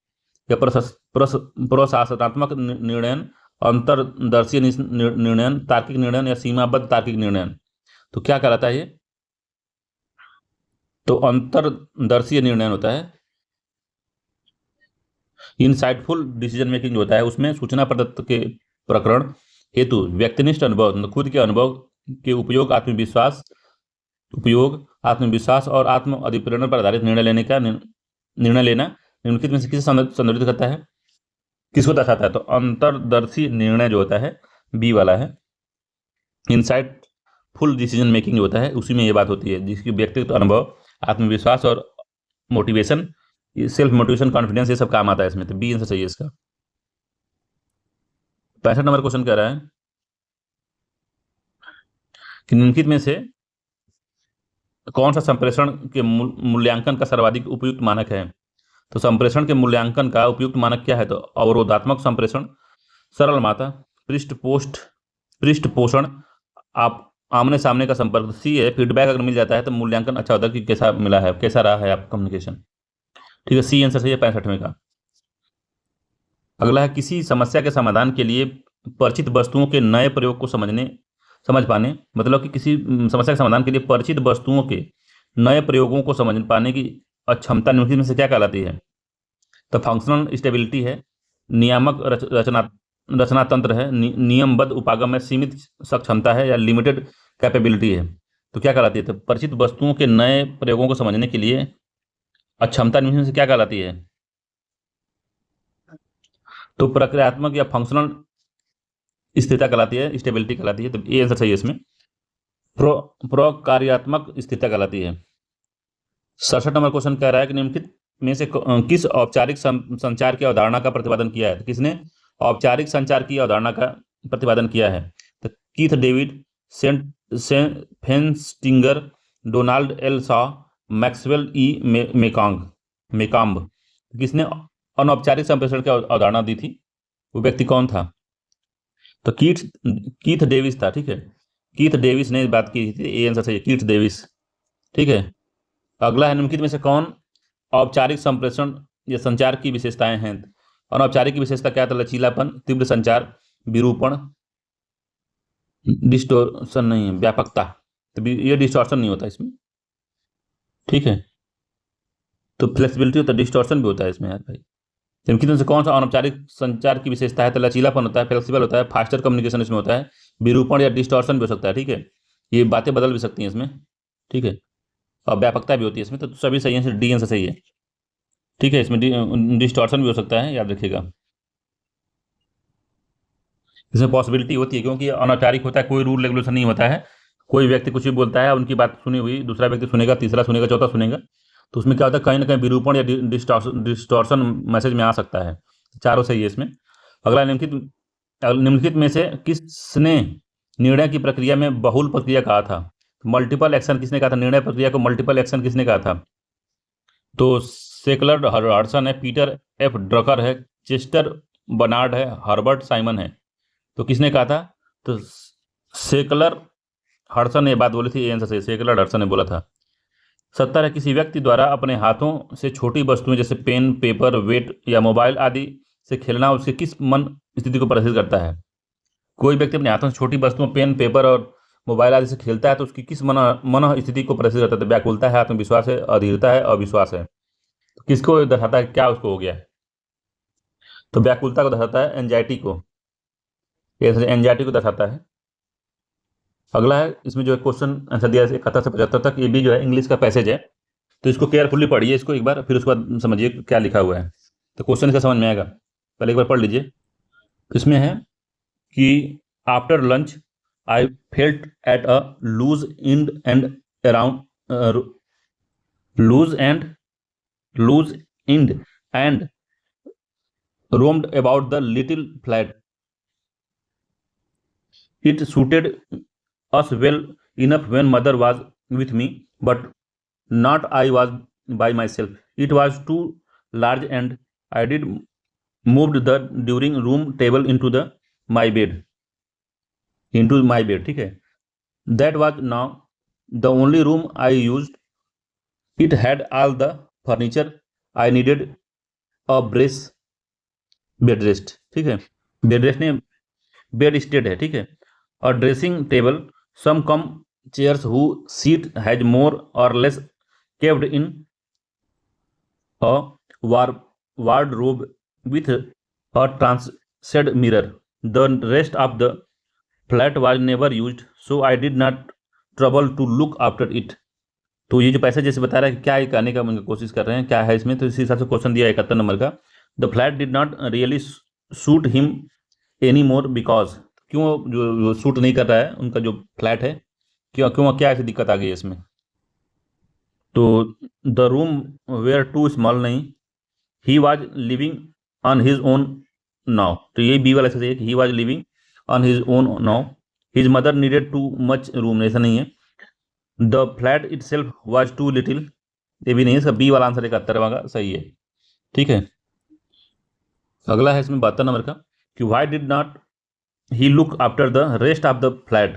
A: या प्रशासनात्मक निर्णय, अंतरदर्शीय निर्णय, तार्किक निर्णय या सीमाबद्ध तार्किक निर्णय। तो क्या कहलाता है ये? तो अंतरदर्शीय निर्णय होता है। इनसाइटफुल डिसीजन मेकिंग होता है, उसमें सूचना प्रदत्त के प्रकरण हेतु व्यक्तिनिष्ठ अनुभव, खुद के अनुभव के उपयोग आत्मविश्वास और आत्म अधिप्रेरण पर आधारित निर्णय लेना निम्नलिखित में से किसे संदर्भित करता है, किसको दर्शाता है? तो अंतरदर्शी निर्णय जो होता है बी वाला है। इनसाइटफुल डिसीजन मेकिंग जो होता है उसी में ये बात होती है, जिसकी व्यक्तिगत अनुभव, आत्मविश्वास और मोटिवेशन, सेल्फ मोटिवेशन, कॉन्फिडेंस, ये सब काम आता है इसमें। तो बी आंसर सही है इसका। 65 नंबर क्वेश्चन कह रहा है कि निम्नलिखित में से कौन सा संप्रेषण के मूल्यांकन का सर्वाधिक उपयुक्त मानक है? तो संप्रेषण के मूल्यांकन का उपयुक्त मानक क्या है? तो अवरोधात्मक संप्रेषण, सरल मात्रा, पृष्ठपोषण, आप आमने सामने का संपर्क। सी है, फीडबैक अगर मिल जाता है तो मूल्यांकन अच्छा होता है कि कैसा मिला है, कैसा रहा है आपका कम्युनिकेशन। ठीक है, सी आंसर सही है 65वें का। अगला है, किसी समस्या के समाधान के लिए परिचित वस्तुओं के नए प्रयोग को समझ पाने, मतलब कि किसी समस्या के समाधान के लिए परिचित वस्तुओं के नए प्रयोगों को समझ पाने की अक्षमता निम्नलिखित में से क्या कहलाती है? तो फंक्शनल स्टेबिलिटी है, नियामक रचना तंत्र है, नियमबद्ध उपागम में सीमित सक्षमता है या लिमिटेड कैपेबिलिटी है। तो क्या कहलाती है? तो परिचित वस्तुओं के नए प्रयोगों को समझने के लिए अक्षमता निम्नलिखित में से क्या कहलाती है? तो प्रक्रियात्मक या फंक्शनल स्थिरता कहलाती है, स्टेबिलिटी कहलाती है। तो ये आंसर सही है इसमें, प्रकार्यात्मक स्थिरता कहलाती है। 67 नंबर क्वेश्चन कह रहा है कि निम्नलिखित में से किस औपचारिक संचार की अवधारणा का प्रतिपादन किया है? तो किसने औपचारिक संचार की अवधारणा का प्रतिपादन किया है? तो Keith David, Festinger, Donald L Shaw, Maxwell E McComb. किसने अनौपचारिक संप्रेषण की अवधारणा दी थी? वो व्यक्ति कौन था? तो कीथ डेविस था। ठीक है, कीथ डेविस ने बात की थी, ये आंसर सही है, कीथ डेविस। ठीक है, अगला है, निम्नलिखित में से कौन औपचारिक संप्रेषण या संचार की विशेषताएं हैं? अनौपचारिक की विशेषता क्या था? लचीलापन, तीव्र संचार, विरूपण, डिस्टोर्शन नहीं है, व्यापकता। तो ये डिस्टॉर्शन नहीं होता इसमें, ठीक है। तो फ्लेक्सिबिलिटी होता है, डिस्टॉर्शन भी होता है इसमें यार भाई। निम्नलिखित में से कौन सा अनौपचारिक संचार की विशेषता है? तो लचीलापन होता है, फ्लेक्सिबल होता है, फास्टर कम्युनिकेशन इसमें होता है, विरूपण या डिस्टॉर्शन भी हो सकता है, ठीक है। ये बातें बदल भी सकती हैं इसमें, ठीक है। और व्यापकता भी होती है इसमें, तो सभी सही है, डी आंसर सही है, ठीक है। इसमें डिस्टॉर्शन भी हो सकता है, याद रखिएगा। इसमें पॉसिबिलिटी होती है क्योंकि अनौपचारिक होता है, कोई रूल रेगुलेशन नहीं होता है। कोई व्यक्ति कुछ भी बोलता है, उनकी बात सुनी हुई दूसरा व्यक्ति सुनेगा, तीसरा सुनेगा, चौथा सुनेगा, तो उसमें क्या होता है, कहीं ना कहीं विरूपण या डिस्टॉर्शन मैसेज में आ सकता है। चारों सही है इसमें। अगला, निम्नलिखित में से किसने निर्णय की प्रक्रिया में बहुल प्रक्रिया कहा था? मल्टीपल एक्शन किसने कहा था? निर्णय प्रक्रिया को मल्टीपल एक्शन किसने कहा था? तो सेकलर हडसन है, पीटर एफ ड्रकर है, चेस्टर बर्नार्ड है, हर्बर्ट साइमन है। तो किसने कहा था? तो सेकलर हडसन ने बात बोली थी, ये आंसर सही, सेकलर हडसन ने बोला था। 70 है, किसी व्यक्ति द्वारा अपने हाथों से छोटी वस्तुएं जैसे पेन, पेपर, वेट या मोबाइल आदि से खेलना उसके किस मन स्थिति को प्रदर्शित करता है? कोई व्यक्ति अपने हाथों से छोटी वस्तुओं पेन, पेपर और मोबाइल आदि से खेलता है तो उसकी किस मन स्थिति को प्रदर्शित करता है? तो व्याकुलता है, आत्मविश्वास है, अधीरता है, अविश्वास है। तो किसको दर्शाता है, क्या उसको हो गया है? तो व्याकुलता को दर्शाता है, एंजाइटी को, एंजाइटी को दर्शाता है। अगला है, इसमें जो क्वेश्चन आंसर दिया है 71 से 75 तक, ये भी जो है इंग्लिश का पैसेज है, तो इसको केयरफुली पढ़िए इसको एक बार, फिर उसके बाद समझिए क्या लिखा हुआ है, तो क्वेश्चन इसका समझ में आएगा। पहले एक बार पढ़ लीजिए। इसमें है कि after lunch I felt at a loose end end around loose end loose end end roamed about the little flat. It suited us well enough when mother was with me, but not I was by myself. It was too large and I did moved the during room table into my bed, ठीक है। That was now the only room I used. It had all the furniture I needed, a brace, bed rest, ठीक है, bed rest ने bedstead है, ठीक है, और dressing table, some come chairs who seat has more or less caved in, a wardrobe with a transcend mirror. The rest of the flat was never used, so I did not trouble to look after it. तो ये जो पैसा जैसे बता रहा है कि क्या ये कहने का कोशिश कर रहे हैं, क्या है इसमें, तो इसी हिसाब से क्वेश्चन दिया 71 नंबर का। The flat did not really suit him any more because, क्यों जो सूट नहीं कर रहा है उनका जो फ्लैट है, क्यों क्यों क्या ऐसी दिक्कत आ गई है इसमें? तो the room were too small नहीं, he was living on his own now, तो ये बी वाला ऐसा है कि he was living on his own now. His mother needed too much room, ऐसा नहीं है। The flat itself was too little, ये भी नहीं है, इसका बी वाला आंसर 71 का सही है, ठीक है। अगला है इसमें 72 नंबर का कि why did not he look after the rest of the flat,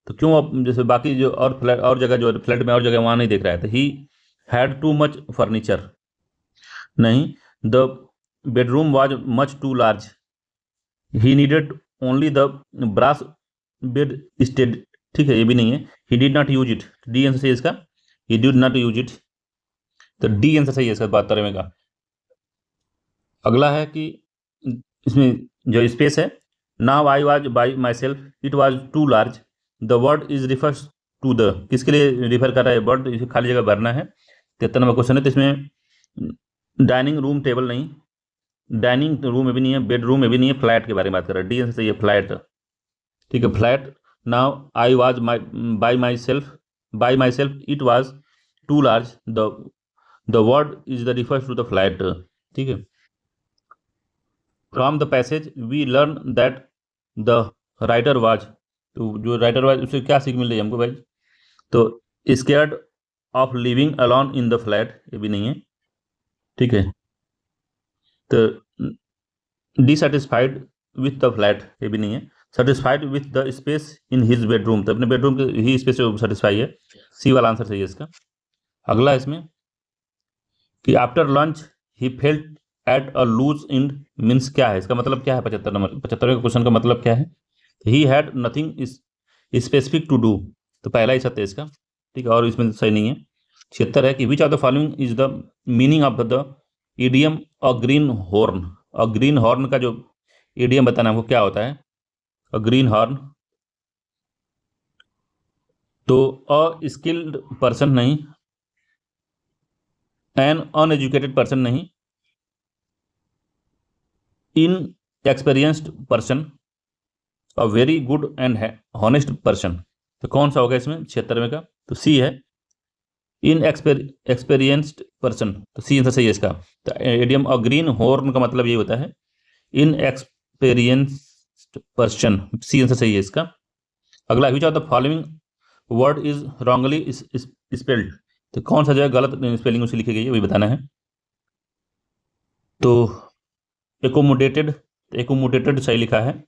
A: तो क्यों अब जैसे बाकी जो और फ्लैट और जगह जो फ्लैट में और जगह वहाँ नहीं देख रहा है? तो he had too much furniture नहीं, the bedroom was much too large, he needed only the brass bedstead, ठीक है, ये भी नहीं है। He did not use it, D answer सही है इसका, he did not use it, तो डी आंसर सही है इसका 72 का। अगला है कि इसमें जो स्पेस है, now I was by myself, it was too large, the word is refers to the, किसके लिए रिफर कर रहा है वर्ड, इसे खाली जगह भरना है। 73 नंबर क्वेश्चन है, तो इसमें डाइनिंग रूम टेबल नहीं, डाइनिंग रूम में भी नहीं है, बेडरूम में भी नहीं है, फ्लैट के बारे में बात कर रहा है, डी आंसर सही है फ्लैट, ठीक है, flat. Now I was by myself it was too large, the word is the refers to the flat, ठीक है। From the passage we learn that the writer was, तो जो writer was उससे क्या सीख मिल रही है हमको भाई? तो scared of living alone in the flat, ये भी नहीं है, ठीक है। तो डिससेटिस्फाइड विथ द फ्लैट, ये भी नहीं है। Satisfied with the space in his bedroom, तो अपने बेडरूम के ही स्पेस से सेटिस्फाई है, सी वाला आंसर सही है इसका। अगला इसमें कि after lunch he felt at a loose end means क्या है, इसका मतलब क्या है? 75वें क्वेश्चन का मतलब क्या है? He had nothing specific to do, तो पहला ही सत्य है इसका, ठीक है, और इसमें सही नहीं है। 76 है कि विच of the following is the meaning of the idiom a green horn. A green horn का जो इडियम बताना हमको क्या होता है? अ ग्रीन हॉर्न, तो अ स्किल्ड पर्सन नहीं, एन अनएजुकेटेड पर्सन नहीं, an experienced person, a very good and honest person. तो कौन सा होगा इसमें 76वें का? तो सी है, इन एक्सपीरियंस्ड पर्सन, तो सी आंसर सही है इसका। तो एडियम अ ग्रीन हॉर्न का मतलब ये होता है इन एक्सपीरियंस्ड पर्सन, सी आंसर सही है इसका। अगला, विच of the following word is wrongly spelled, तो कौन सा जो है गलत स्पेलिंग उसे लिखी गई है वही बताना है। तो एकोमोडेटेड, एकोमोडेटेड सही लिखा है,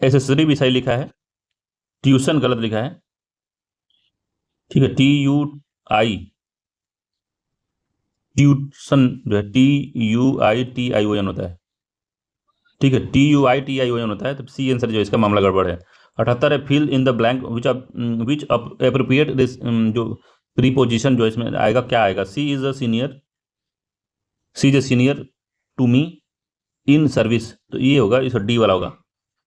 A: एसेसरी भी सही लिखा है, ट्यूशन गलत लिखा है, ठीक है, TUI, ट्यूशन जो है TUITION होता है, ठीक है, TUITION होता है, तो सी आंसर जो इसका मामला गड़बड़ है। 78 है, fill in the blank which appropriate this, जो प्रीपोजिशन जो इसमें आएगा क्या आएगा? She is a senior, she is a senior to me in service, तो ये होगा, इस डी वाला होगा,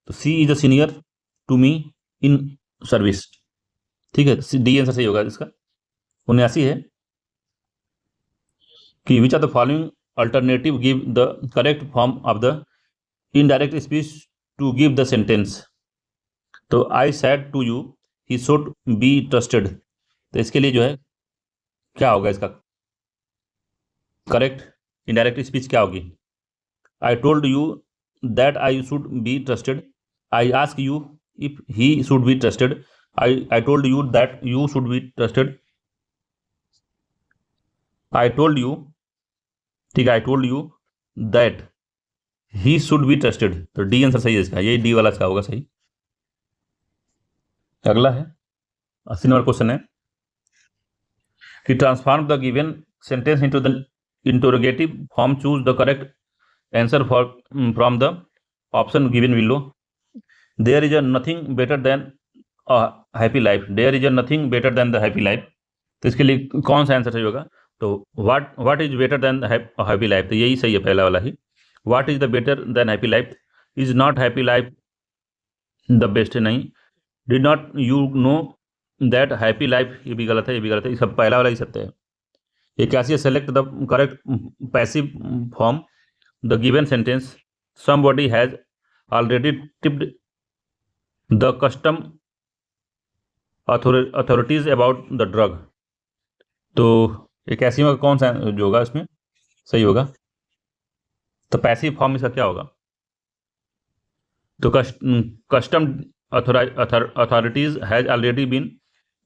A: तो she is a senior to me in service, ठीक है, डी आंसर सही होगा इसका। 79 है कि which are the following alternative give the correct form of the indirect speech to give the sentence. तो I said to you he should be trusted, तो इसके लिए जो है क्या होगा इसका करेक्ट इनडायरेक्ट स्पीच क्या होगी? I told you that I should be trusted, I ask you if he should be trusted, I told you that you should be trusted, I told you, ठीक है, I told you that he should be trusted, तो D answer सही है इसका, ये D वाला इसका होगा सही। अगला है 80 नंबर क्वेश्चन है कि transform the given sentence into the interrogative form, choose the correct answer for from the option given below. There is a nothing better than a happy life, there is a nothing better than the happy life, तो इसके लिए कौन सा answer सही होगा? तो what is better than happy life, तो यही सही है, पहला वाला ही। What is the better than happy life, is not happy life the best है, नहीं। Did not you know that happy life, ये भी गलत है, ये भी गलत है, सब पहला वाला ही सत्य है। 81 है, select the correct passive form the given sentence, somebody has already tipped the custom authorities about the drug, तो 81 में कौन सा जो होगा इसमें सही होगा? तो पैसिव फॉर्म इसका क्या होगा? तो custom authorities has already been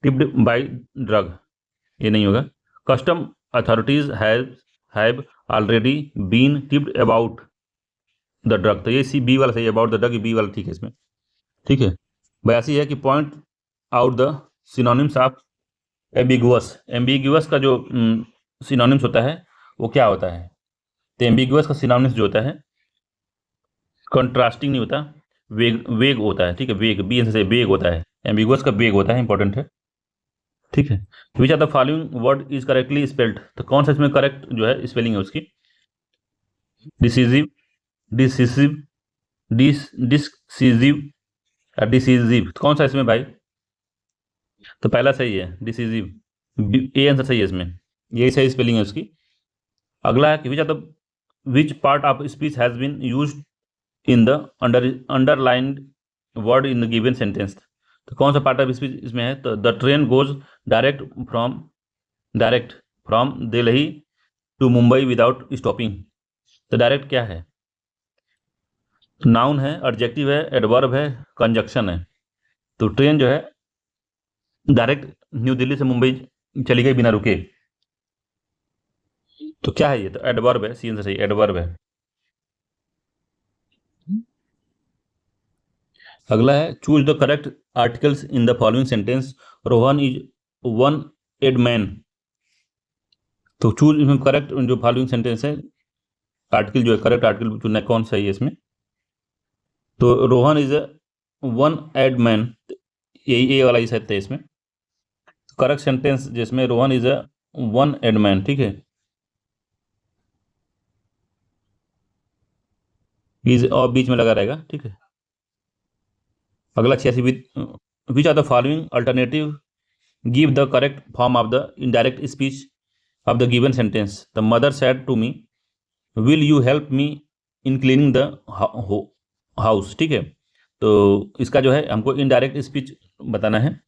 A: tipped by drug, ये नहीं होगा। Custom authorities have already been tipped about the drug, तो ये सी बी वाला सही है, अबाउट द ड्रग बी वाला ठीक है इसमें, ठीक है। 82 है कि point out the synonyms of ambiguous, ambiguous का जो सिनोनिम्स होता है वो क्या होता है? तो एम्बिगुअस का सिनोनिम्स जो होता है कंट्रास्टिंग नहीं होता, वेग वेग होता है, ठीक है, वेग, बी आंसर से वेग होता है, एम्बिगुअस का वेग होता है, इंपॉर्टेंट है, ठीक है। Which are the following word is correctly spelled, तो कौन सा इसमें करेक्ट जो है स्पेलिंग है उसकी? डिसीजिव, डिसिसिव, डिसिजिव, डिसीजिव, कौन सा इसमें भाई? तो पहला सही है, डिसीजिव, ए आंसर सही है इसमें, यही सही स्पेलिंग है उसकी। अगला है कि which part of speech has been used in the underlined word in the given sentence, तो कौन सा पार्ट ऑफ स्पीच इसमें है? तो the train goes direct from Delhi to Mumbai without stopping, तो डायरेक्ट क्या है? नाउन है, एडजेक्टिव है, एडवर्ब है, कंजक्शन है, तो ट्रेन जो है डायरेक्ट न्यू दिल्ली से मुंबई चली गई बिना रुके, तो क्या है ये? तो एडवर्ब है, सी आंसर सही, एडवर्ब है। अगला है choose the correct articles in the following sentence, Rohan is one eyed man, तो चूज इसमें करेक्ट जो फॉलोइंग सेंटेंस है, आर्टिकल जो है करेक्ट आर्टिकल चुनना है, कौन सा है इसमें। तो Rohan is a one eyed man, यही ए वाला ही सत्य है इसमें। करेक्ट सेंटेंस जिसमें Rohan is a one eyed man, ठीक है, इज और बीच में लगा रहेगा, ठीक है। अगला 86, which are the following alternative give the correct form of the indirect speech of the given sentence. The mother said to me will you help me in cleaning the house, ठीक है। तो इसका जो है हमको इनडायरेक्ट स्पीच बताना है।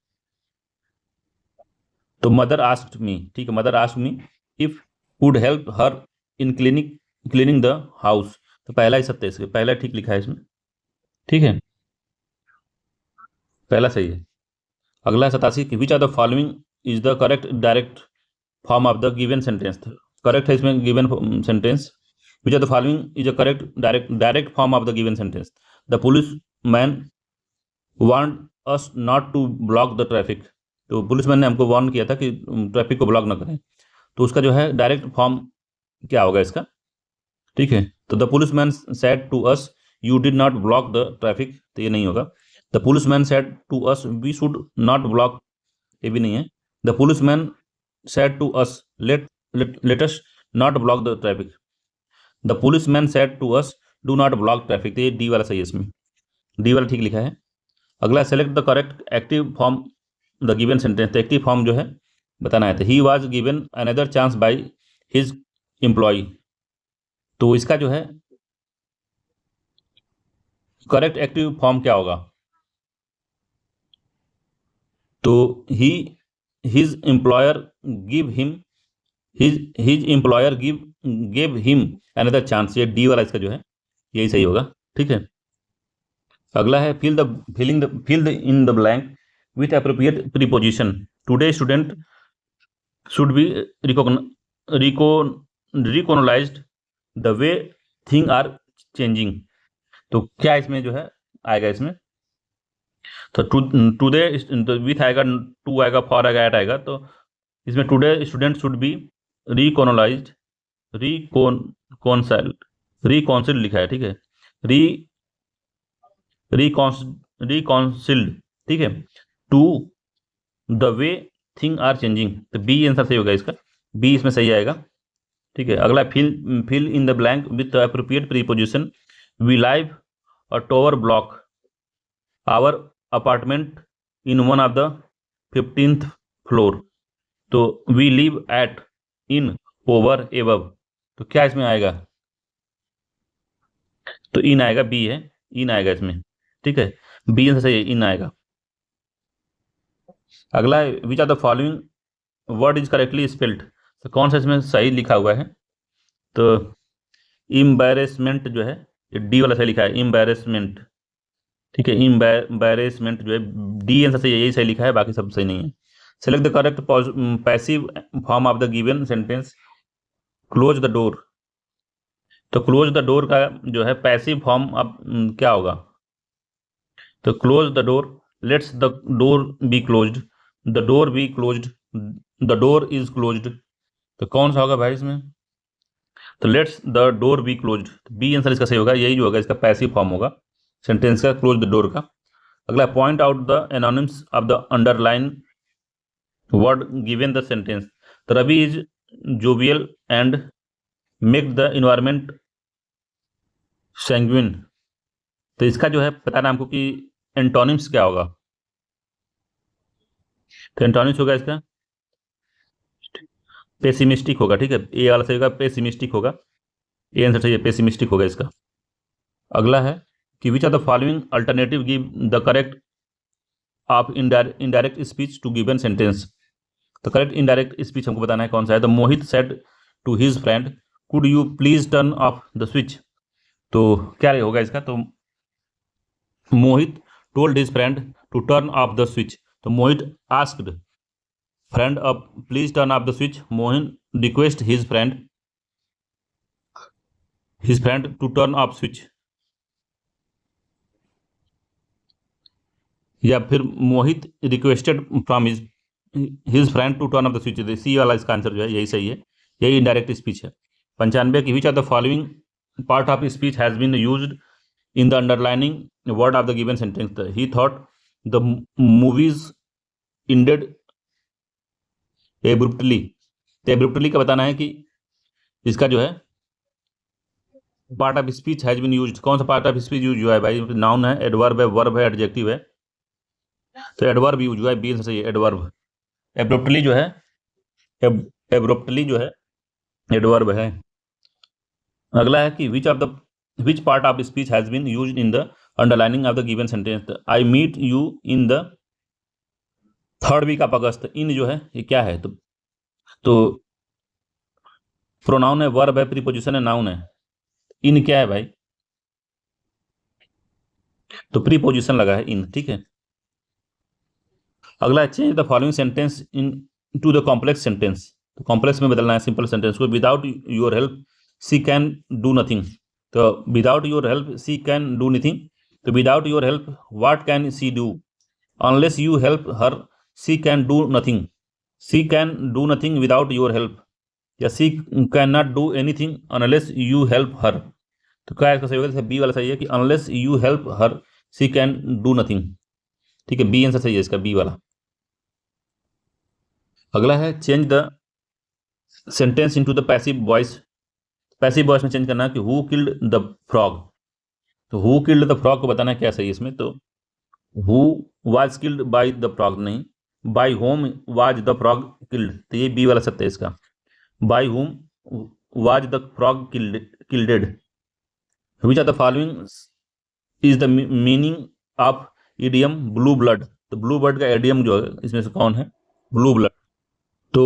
A: तो मदर आस्क्ड मी, ठीक है, mother asked me if would help her in cleaning the house. तो पहला ही सत्य है, इसके पहला ठीक लिखा है इसमें, ठीक है, पहला सही है। अगला है 87 कि which are the following is the correct direct form of the given sentence. Correct है इसमें given sentence, which are the following is a correct direct form of the given sentence. The police man warn us not to block the traffic. तो policeman ने हमको warn किया था कि traffic को block ना करें। तो उसका जो है डायरेक्ट फॉर्म क्या होगा इसका, ठीक है। तो the policeman said to us you did not block the traffic, तो ये नहीं होगा। The policeman said to us we should not block, ये भी नहीं है। The policeman said to us let us not block the traffic. The policeman said to us do not block traffic, तो ये डी वाला सही है, इसमें डी वाला ठीक लिखा है। अगला select the correct active form the given sentence. तो एक्टिव फॉर्म जो है बताना है। तो he was given another chance by his employ. तो इसका जो है करेक्ट एक्टिव फॉर्म क्या होगा। तो he his employer give him his employer give him another chance, ये डी वाला इसका जो है यही सही होगा, ठीक है। अगला है fill in the blank with appropriate preposition. Today student should be recognised the way thing are changing. तो क्या इसमें जो है आएगा इसमें। तो टुडे विथ आएगा, टू आएगा, फॉर आएगा, एट आएगा। तो इसमें today student should be recognised, reconciled लिखा है, ठीक है, री रिकॉन्सिल्ड, ठीक है, to the way thing are changing. तो बी आंसर सही होगा इसका, बी इसमें सही आएगा, ठीक है। अगला fill in the blank with appropriate preposition. We live a tower block our apartment in one of the 15th floor. तो we live at, in, over, above. तो क्या इसमें आएगा। तो इन आएगा, बी है, इन आएगा इसमें, ठीक है, बी आंसर सही है, इन आएगा। अगला है which are the following word is correctly spelled. तो कौन सा इसमें सही लिखा हुआ है। तो एम्बैरेसमेंट जो है ये डी वाला सही लिखा है, एम्बैरेसमेंट, ठीक है, एम्बैरेसमेंट जो है डी आंसर सही है, यही सही लिखा है, बाकी सब सही नहीं है। Select the correct passive form of the given sentence. Close the door. तो क्लोज द डोर का जो है पैसिव फॉर्म अब क्या होगा। तो close the door, let's the door be closed, the door be closed, the door is closed. तो कौन सा होगा भाई इसमें। तो let's the door be closed, B answer इसका सही होगा, यही जो होगा इसका पैसिव फॉर्म होगा सेंटेंस का, क्लोज द डोर का। अगला point out the antonyms of the underline word given the sentence. तो Ravi is jovial and make the environment sanguine. तो इसका जो है बताना हमको कि एंटोनिम्स क्या होगा। तो एंटोनिम्स होगा इसका पेसिमिस्टिक होगा, ठीक है, ए वाला सही होगा, पेसिमिस्टिक होगा, ए आंसर सही है, पेसिमिस्टिक होगा इसका। अगला है कि which are the following alternative give the correct of indirect speech to given sentence. तो करेक्ट इनडायरेक्ट स्पीच हमको बताना है कौन सा है। The Mohit said to his friend could you please turn off the switch. तो क्या होगा इसका। तो Mohit told his friend to turn off the switch. तो मोहित आस्क्ड फ्रेंड अब please turn off the switch. Mohit request his friend to turn off switch. या फिर Mohit requested from his friend to turn off the switch. C वाला इसका answer जो है यही सही है, यही इनडायरेक्ट स्पीच है। 95 की which of the following part of speech has been used in the underlining word of the given sentence. He thought the movies ended abruptly. तो एब्रुप्टली का बताना है कि इसका जो है part of speech has been used, कौन सा पार्ट ऑफ स्पीच यूज हुआ है भाई? नाउन है, एडवर्ब है, वर्ब है, एडजेक्टिव है। तो एडवर्ब यूज हुआ है, बी आंसर सही है, एडवर्ब। एब्रुप्टली जो है, एब्रुप्टली जो है एडवर्ब है। अगला है कि which part of speech has been used in the underlining of the given sentence. I meet you in the third week of August. In जो है ये क्या है? तो प्रोनाउन है, वर्ब है, प्रीपोजिशन है, नाउन है। इन क्या है भाई? तो प्रीपोजिशन लगा है इन, ठीक है। अगला, change the following sentence into the complex sentence. तो कॉम्प्लेक्स में बदलना है सिंपल सेंटेंस को। Without your help she can do nothing. तो without your help she can do nothing. तो without your help what can she do? Unless you help her she can do nothing. She can do nothing without your help, या she can not do anything unless you help her. तो क्या इसका सही होगा? B वाला सही है कि unless you help her she can do nothing, ठीक है, बी आंसर सही है इसका, बी वाला। अगला है change the sentence into the passive voice. Passive voice में चेंज करना है कि हु किल्ड द फ्रॉग। तो हु किल्ड द फ्रॉग को बताना है क्या सही है इसमें। तो who was killed by the frog नहीं, by whom was the frog killed. तो ये बी वाला सत्य है इसका, by whom was the frog killed. Which are the following is the meaning of idiom blue blood. तो ब्लू ब्लड का idiom जो है इसमें से कौन है? Blue blood. तो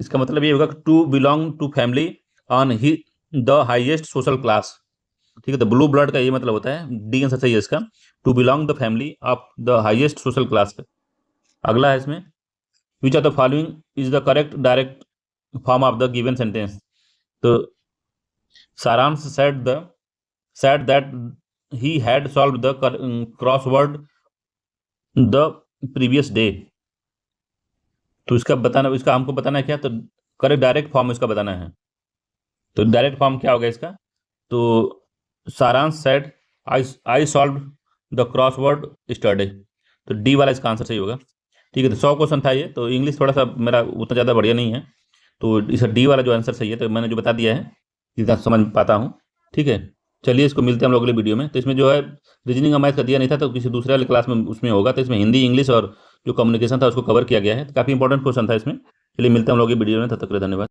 A: इसका मतलब ये होगा to belong to family on he the highest social class, ठीक है। तो ब्लू ब्लड का ये मतलब होता है, डी आंसर सही है इसका, to belong the family of the highest social class पे। अगला है इसमें, which of the following is the correct direct form of the given sentence. तो सारांश said that he had solved the crossword the previous day। तो इसका हमको बताना है क्या? तो करेक्ट डायरेक्ट फॉर्म इसका बताना है। तो डायरेक्ट फॉर्म क्या होगा इसका? तो सारांश said I solve the crossword yesterday. तो डी वाला इसका आंसर सही होगा, ठीक है। तो 100 क्वेश्चन था ये, तो इंग्लिश थोड़ा सा मेरा उतना ज़्यादा बढ़िया नहीं है, तो इसका डी वाला जो आंसर सही है। तो मैंने जो बता दिया है जितना समझ पाता हूँ, ठीक है। चलिए इसको मिलते हैं हम लोग अगले वीडियो में। तो इसमें जो है रीजनिंग का मैथ का दिया नहीं था, तो किसी दूसरे वाले क्लास में उसमें होगा। तो इसमें हिंदी, इंग्लिश और जो कम्युनिकेशन था उसको कवर किया गया है। तो काफ़ी इंपॉर्टेंट क्वेश्चन था इसमें। चलिए मिलते हैं हम लोग वीडियो में, तब तक के लिए धन्यवाद।